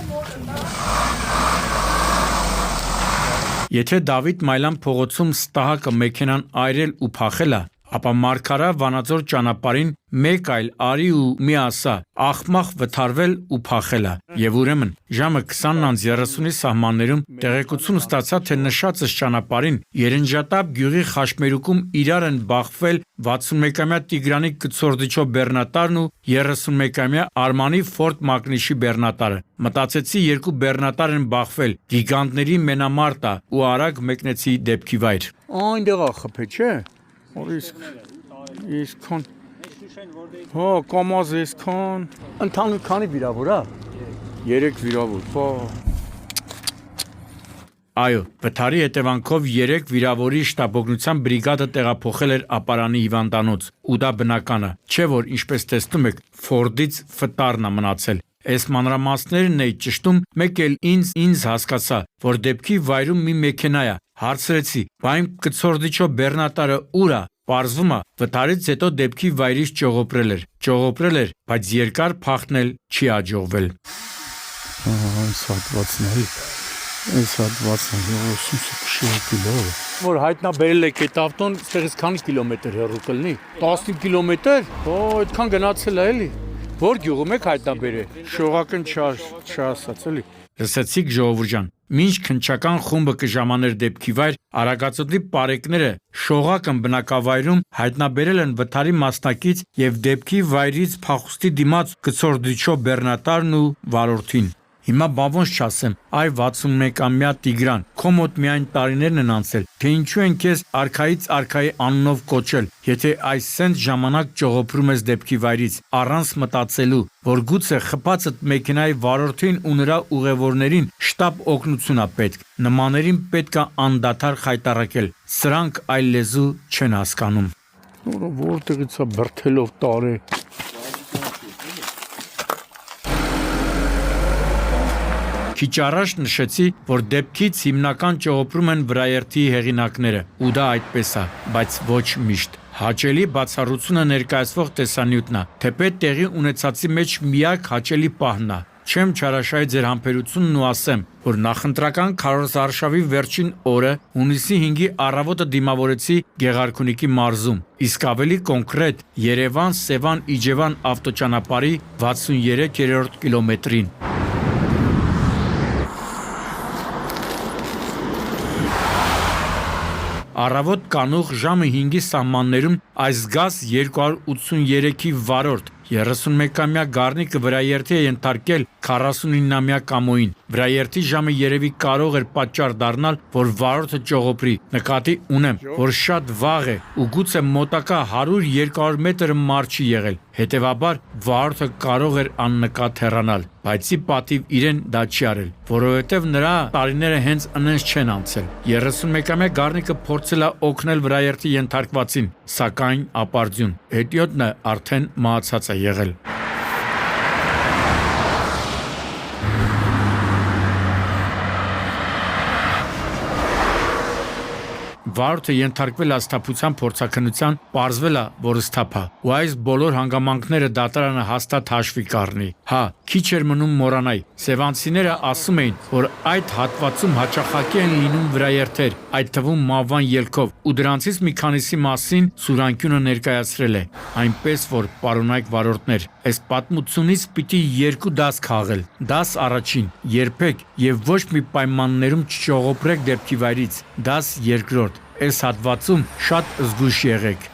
Speaker 3: Եթե Դավիթ Մայլան փողոցում ստահակը մեքենան այրել ու փախել է, ապա Մարգարա Վանաձոր ճանապարհին մեկ այլ արի ու մի ասա, աղմախ վթարվել ու փախել է։ Եվ ուրեմն ժամը 20:30-ի սահմաններում տեղեկություն ստացա, թե նշածս ճանապարհին Երնջատապ գյուղի խաշմերուկում իրար են բախվել 61-ամյա Տիգրանիկ Կցորդիչով բեռնատարն ու 31-ամյա Արմանի Ֆորդ Մագնիշի բեռնատարը։ Մտածեցի երկու բեռնատար են բախվել, գիգանտների մենամարտա ու արագ մեկնեցի դեպքի վայր։ Այնտեղ է խփե, չէ՞։ Իսքան հա կամազ իսքան ընդհանուր քանի վիրավոր է 3 վիրավոր Այո, վթարի հետևանքով 3 վիրավորի շտաբօգնության բրիգադը տեղափոխել էր ապարանի հիվանդանոց, ու դա բնական է, չէ որ ինչպես տեսնում եք, Ֆորդից ֆտարն է մնացել։ Այս մանրամասներն էի ճշտում, մեկ էլ ինձ հասկացա, որ դեպքի վայրում մի մեքենա է։ Հարցրեցի, բա իմ կցորդիչո բեռնատարը ուր է։ Պարզվում է, վթարից հետո դեպքի վայրից ճողոպրել էր, բայց երկար փախնել չի հաջողվել։
Speaker 5: Այս հատվածն 70 կիլո։ Որ հայտնաբերել եք այդ ավտոն, այստեղից քանի կիլոմետր հեռու կլինի։ 15 կիլոմետր։ Այդքան գնացել է էլի։ Որ գյուղում եք հայտնաբերել։ Շողակն չասած էլի։
Speaker 3: Լսեցիք ժողովուրդ ջան, մինչ քնչական խումբը կժամաներ դեպքի վայր, Արագածոտնի պարեկները շողակն բնակավայրում հայտնաբերել են վթարի մասնակից եւ դեպքի վայրից փախուստի դիմաց կցորդիչո բեռնատարն ու վարորդին։ Հիմա բավոնց չասեմ, այ 61-ամյա Տիգրան, քո մոտ միայն տարիներն են անցել, թե ինչու են քեզ արքայից արքայի անունով կոչել, եթե այս սենց ժամանակ ճողոպրում ես դեպքի վայրից, առանց մտածելու, որ գուցե խփածդ մեքենայի վարորդին ու նրա ուղևորներին շտապ օգնություն է պետք, նմաներին պետք է անդադար խայտառակել, սրանք այլ լեզու չեն հասկանում։
Speaker 5: Որտեղից է բրթելով տարե։
Speaker 3: Քիչ առաջ նշեցի, որ դեպքից հիմնական ճողոպրում են վրաերթի հեղինակները, ու դա այդպես է, բայց ոչ միշտ։ Հաճելի բացառությունը ներկայացվող տեսանյութն է, թեպետ տեղի ունեցածի մեջ միակ հաճելի պահն է։ Չեմ չարաշահի ձեր համբերությունն ու ասեմ, որ նախընտրական քարոզարշավի վերջին օրը հունիսի 5-ի առավոտը դիմավորեցի Գեղարքունիքի մարզում, իսկ ավելի կոնկրետ Երևան-Սևան-Իջևան ավտոճանապարհի 63-րդ կիլոմետրին։ Առավոտ կանուխ ժամը 5-ի սահմաններում այս գազ 283-ի վարորդ 31-ամյա Գառնիկը վրաերթի է ենթարկել 49-ամյա Կամոյին։ Վրաերթի ժամը երևի կարող էր պատճառ դառնալ, որ վարորդը ճողոպրի։ Նկատի ունեմ, որ շատ վաղ է ու գուցե մոտակա 100-200 մետր մարդ չի եղել։ Հետևաբար վարորդը կարող էր աննկատ հեռանալ, բայց ի պատիվ իրեն դա չի արել, որովհետև նրա տարիները հենց ընենց չեն անցել։ 31-ամյա Գառնիկը փորձել է օգնել վրաերթի ենթարկվածին, սակայն ապարդյուն։ Հետիոտնը արդեն մահացած է եղել։ Վարորդը ենթարկվել է սթափության փորձաքննության, պարզվել է, որ սթափ է, ու այս բոլոր հանգամանքները դատարանը հաստատ հաշվի կառնի։ Հա, քիչ էր մնում մոռանայի։ Սևանցիները ասում էին, որ այդ հատվածում հաճախակի են լինում վրաերթեր, այդ թվում մավան ելքով, ու դրանցից մի քանիսի մասին Սուրանկյունը ներկայացրել է։ Այնպես որ, պարոնայք վարորդներ, այս պատմությունից պիտի 2 դաս քաղել։ Դաս առաջին, երբեք եւ ոչ մի պայմաններում չճողոպրեք դեպքի վայրից։ Դաս երկրորդ, այս հատվածում շատ զգույշ եղեք։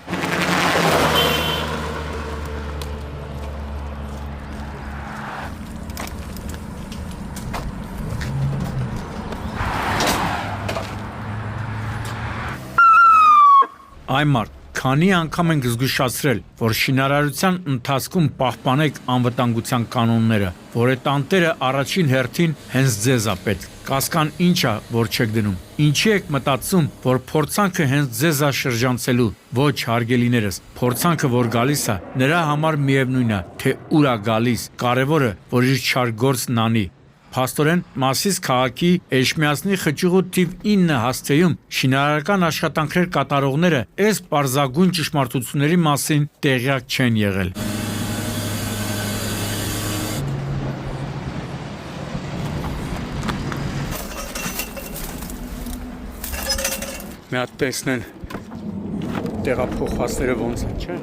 Speaker 3: Այ մարդ, քանի անգամ ենք զգուշացրել, որ շինարարության ընթացքում պահպանեք անվտանգության կանոնները, որ այդ անտերը առաջին հերթին հենց ձեզ է պետք։ Կասկան ինչ է, որ չեք դնում։ Ինչի եք մտածում, որ փորձանքը հենց ձեզ է շրջանցելու։ Ոչ, հարգելիներս, փորձանքը որ գալիս է, նրա համար միևնույն է, թե ուր է գալիս։ Կարևորը, որ իր չար գործն անի։ Փաստորեն, Մասիս քաղաքի Էջմիածնի խճուղու թիվ 9 հասցեում շինարարական աշխատանքներ կատարողները այս պարզագույն ճշմարտությունների մասին տեղյակ չեն եղել։
Speaker 5: Մի հատ տեսնեն տեղափոխվածները ոնց է, չէ՞։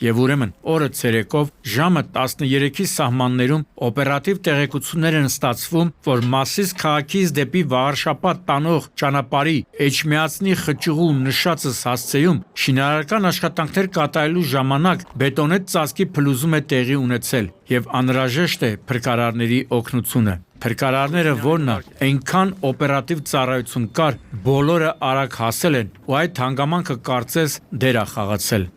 Speaker 3: Եվ ուրեմն օրը ցերեկով ժամը 13-ի սահմաններում օպերատիվ տեղեկություններ են ստացվում, որ Մասիս քաղաքից դեպի Վաղարշապատ տանող ճանապարհի Էջմիածնի խճուղու նշածս հասցեում շինարարական աշխատանքներ կատարելու ժամանակ բետոնե ծածկի փլուզում է տեղի ունեցել եւ անհրաժեշտ է փրկարարների օգնությունը։ Փրկարարները որն է, այնքան օպերատիվ ծառայություն կար, բոլորը արագ հասել են, ու այդ հանգամանքը կարծես դեր է խաղացել։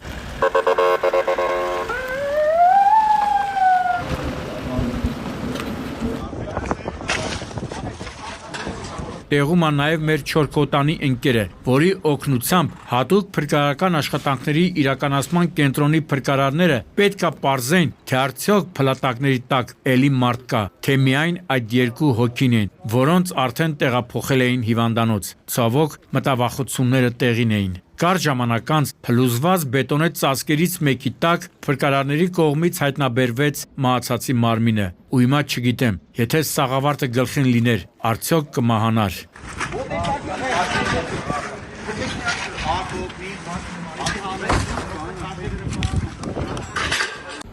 Speaker 3: տեղում է նաև մեր Չորքոտանի ընկերը, որի օգնությամբ հատուկ փրկարարական աշխատանքների իրականացման կենտրոնի փրկարարները պետք է պարզեն, թե արդյոք փլատակների տակ էլի մարդ կա, թե միայն այդ երկու հոգին են, որոնց արդեն տեղափոխել էին հիվանդանոց։ Ցավոք, մտավախությունները տեղին էին։ Կարճ ժամանակ անց փլուզված բետոնե ծածկերից մեկի տակ փրկարարների կողմից հայտնաբերվեց մահացածի մարմինը։ Ու հիմա չգիտեմ, եթե սաղավարտը գլխին լիներ, արդյոք կմահանար։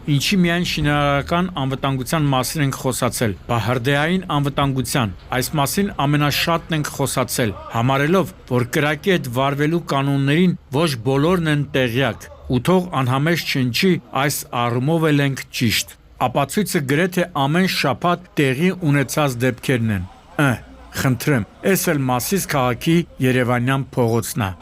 Speaker 3: Ինչի միայն շինարարական անվտանգության մասին ենք խոսացել, բա հրդեհային անվտանգության, այս մասին ամենաշատն ենք խոսացել, համարելով, որ կրակի հետ վարվելու կանոններին ոչ բոլորն են տեղյակ, ու թող անհամեշտ չնչի, այս առումով էլ ենք ճիշտ։ Ապացույցը գրեթե ամեն շաբաթ տեղի ունեցած դեպքերն են։ Խնդրեմ, էս էլ Մասիս քաղաքի Երևանյան փողոցն է։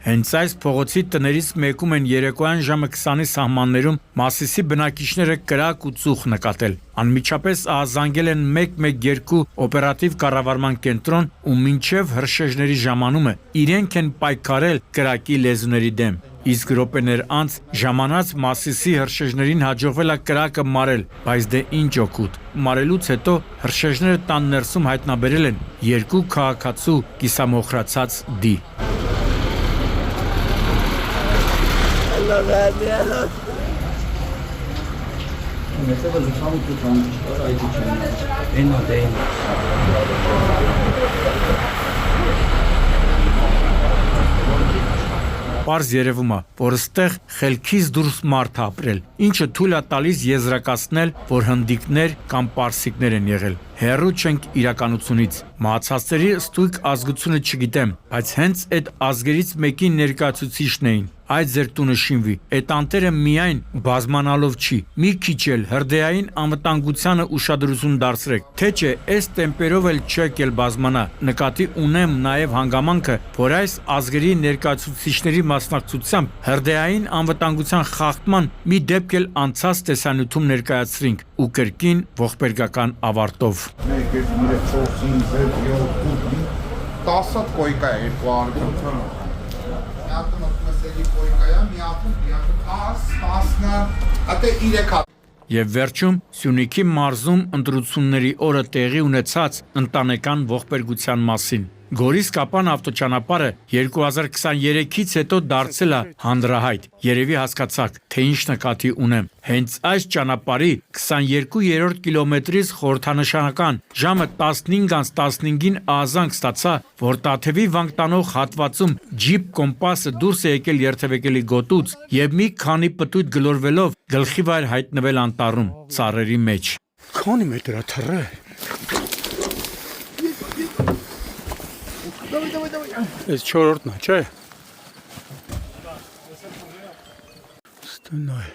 Speaker 3: Հենց այս փողոցի տներից մեկում են երեկոյան ժամը 20-ի սահմաններում Մասիսի բնակիչները կրակ ու ծուխ նկատել։ Անմիջապես ահազանգել են 112 օպերատիվ կառավարման կենտրոն ու մինչև հրշեջների ժամանումը իրենք են պայքարել կրակի լեզուների դեմ։ Իսկ րոպեներ անց ժամանած Մասիսի հրշեջներին հաջողվել է կրակը մարել, բայց դե ինչ օգուտ։ Մարելուց հետո հրշեջները տան ներսում հայտնաբերել են երկու քաղաքացու կիսամոխրացած դի։ Պարզ երևում է, որ ստեղ խելքից դուրս մարդ է ապրել, ինչը թույլ է տալիս եզրակացնել, որ հնդիկներ կամ պարսիկներ են եղել։ Հեռու չենք իրականությունից։ Մահացածների ստույգ ազգությունը չգիտեմ, բայց հենց այդ ազգերից մեկի ներկայացուցիչն էին։ Այդ ձեր տունը շինվի։ Այդ անտերը միայն բազմանալով չի։ Մի քիչ էլ հրդեհային անվտանգությանը ուշադրություն դարձրեք։ Թե չէ, այս տեմպերով էլ չեք էլ բազմանա։ Նկատի ունեմ նաև հանգամանքը, որ այս ազգերի ներկայացուցիչների մասնակցությամբ հրդեհային անվտանգության խախտման մի դեպք էլ անցած տեսանյութում ներկայացրինք ու կրկին ողբերգական ավարտով։
Speaker 8: 10 հատ կոյկա է, երկու արգում։ Մի հատում մսելի կոյկա է, մի հատում 10, ատե 3 հատ։
Speaker 3: Եվ վերջում Սյունիքի մարզում ընտրությունների օրը տեղի ունեցած ընտանեկան ողբերգության մասին։ Գորիս Կապան ավտոճանապարհը 2023-ից հետո դարձել է հանրահայտ։ Երևի հասկացաք, թե ինչ նկատի ունեմ։ Հենց այս ճանապարհի 22-րդ կիլոմետրից խորհրդանշանական ժամը 15:15-ին ահազանգ ստացա, որ Տաթևի վանք տանող հատվածում ջիպ կոմպասը դուրս է եկել երթևեկելի գոտուց եւ մի քանի պտույտ գլորվելով գլխի վայր հայտնվել անտառում, ծառերի մեջ։
Speaker 5: Քանի մետր է թռը։ Այս 4-րդն է, չէ՞։ Ստենայ։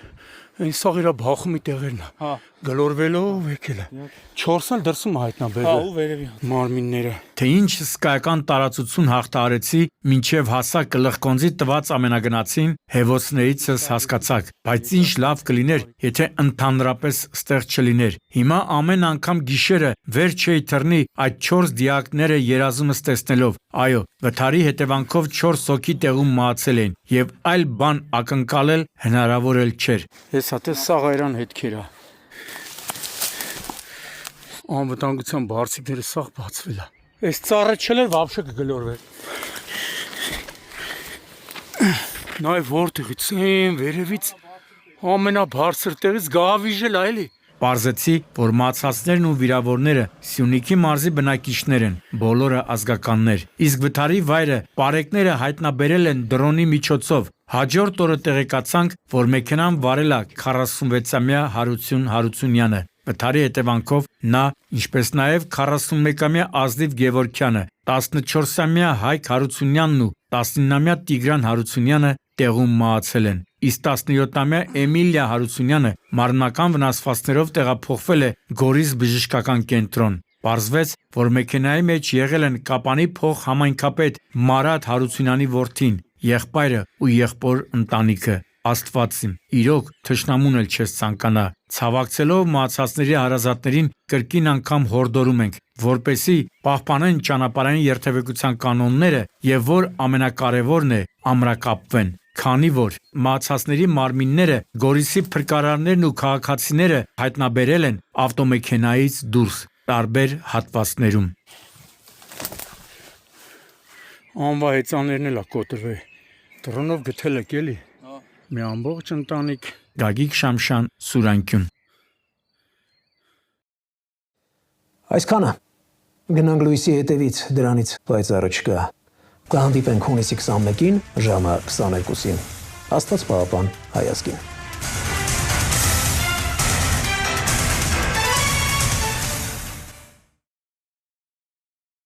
Speaker 5: Այն սաղիրա բախումի տեղերն է։ Հա։ Գլորվելով եկել է։ 4-ն էլ դրսում հայտնաբերել։ Հա, ու վերևի մարմինները։
Speaker 3: Թե ինչ հսկայական տարածություն հաղթահարեցի, մինչև հասա գլխկոնձի տված ամենագնացին, հևոցներիցս հասկացաք, բայց ինչ լավ կլիներ, եթե ընդհանրապես ստեղ չլիներ։ Հիմա ամեն անգամ գիշերը վեր չէի թռնի այդ 4 դիակները երազումս տեսնելով։ Այո, վթարի հետևանքով 4 հոգի տեղում մահացել էին, եւ այլ բան ակնկալել հնարավոր էլ չէր։
Speaker 5: Հեսա թե սաղայրան հետքերա։ Անվտանգության բարձիկները սաղ բացվել է։ Այս ծառը չելեր վաբշե կգլորվեր։ Նայ որտեղից են վերևից ամենաբարձր տեղից գահավիժել է էլի։
Speaker 3: Պարզեցի, որ մահացածներն ու վիրավորները Սյունիքի մարզի բնակիչներ են, բոլորը ազգականներ։ Իսկ վթարի վայրը պարեկները հայտնաբերել են դրոնի միջոցով։ Հաջորդ օրը տեղեկացանք, որ մեքենան վարել է 46-ամյա Հարություն Հարությունյանը։ Վթարի հետևանքով նա, ինչպես նաև 41-ամյա Ազնիվ Գևորգյանը, 14-ամյա Հայկ Հարությունյանն ու 19-ամյա Տիգրան Հարությունյանը տեղում մահացել են։ Իսկ 17-ամյա Էմիլիա Հարությունյանը մարմնական վնասվածքներով տեղափոխվել է Գորիս բժշկական կենտրոն։ Պարզվեց, որ մեքենայի մեջ եղել են Կապանի փոխհամայնքապետ Մարատ Հարությունյանի որդին, եղբայրը ու եղբոր ընտանիքը։ Աստված իմ, իրոք թշնամուն էլ չես ցանկանա։ Ցավակցելով մահացածների հարազատներին կրկին անգամ հորդորում ենք, որպեսզի պահպանեն ճանապարհային երթևեկության կանոնները եւ որ ամենակարևորն է, ամրակապվեն, քանի որ մահացածների մարմինները Գորիսի փրկարարներն ու քաղաքացիները հայտնաբերել են ավտոմեքենայից դուրս տարբեր հատվածներում։
Speaker 5: Անվա հեծաններն էլ կոտրվել։ Դրոնով գտել եք էլի։ Մի ամբողջ ընտանիք։
Speaker 3: Գագիկ Շամշան, Սուրանկյուն։
Speaker 1: Այսքանը գնանք լույսի հետևից դրանից պայծառը չկա։ Կհանդիպենք հունիսի 21-ին ժամը 22-ին։ Աստված պահապան հայազգին։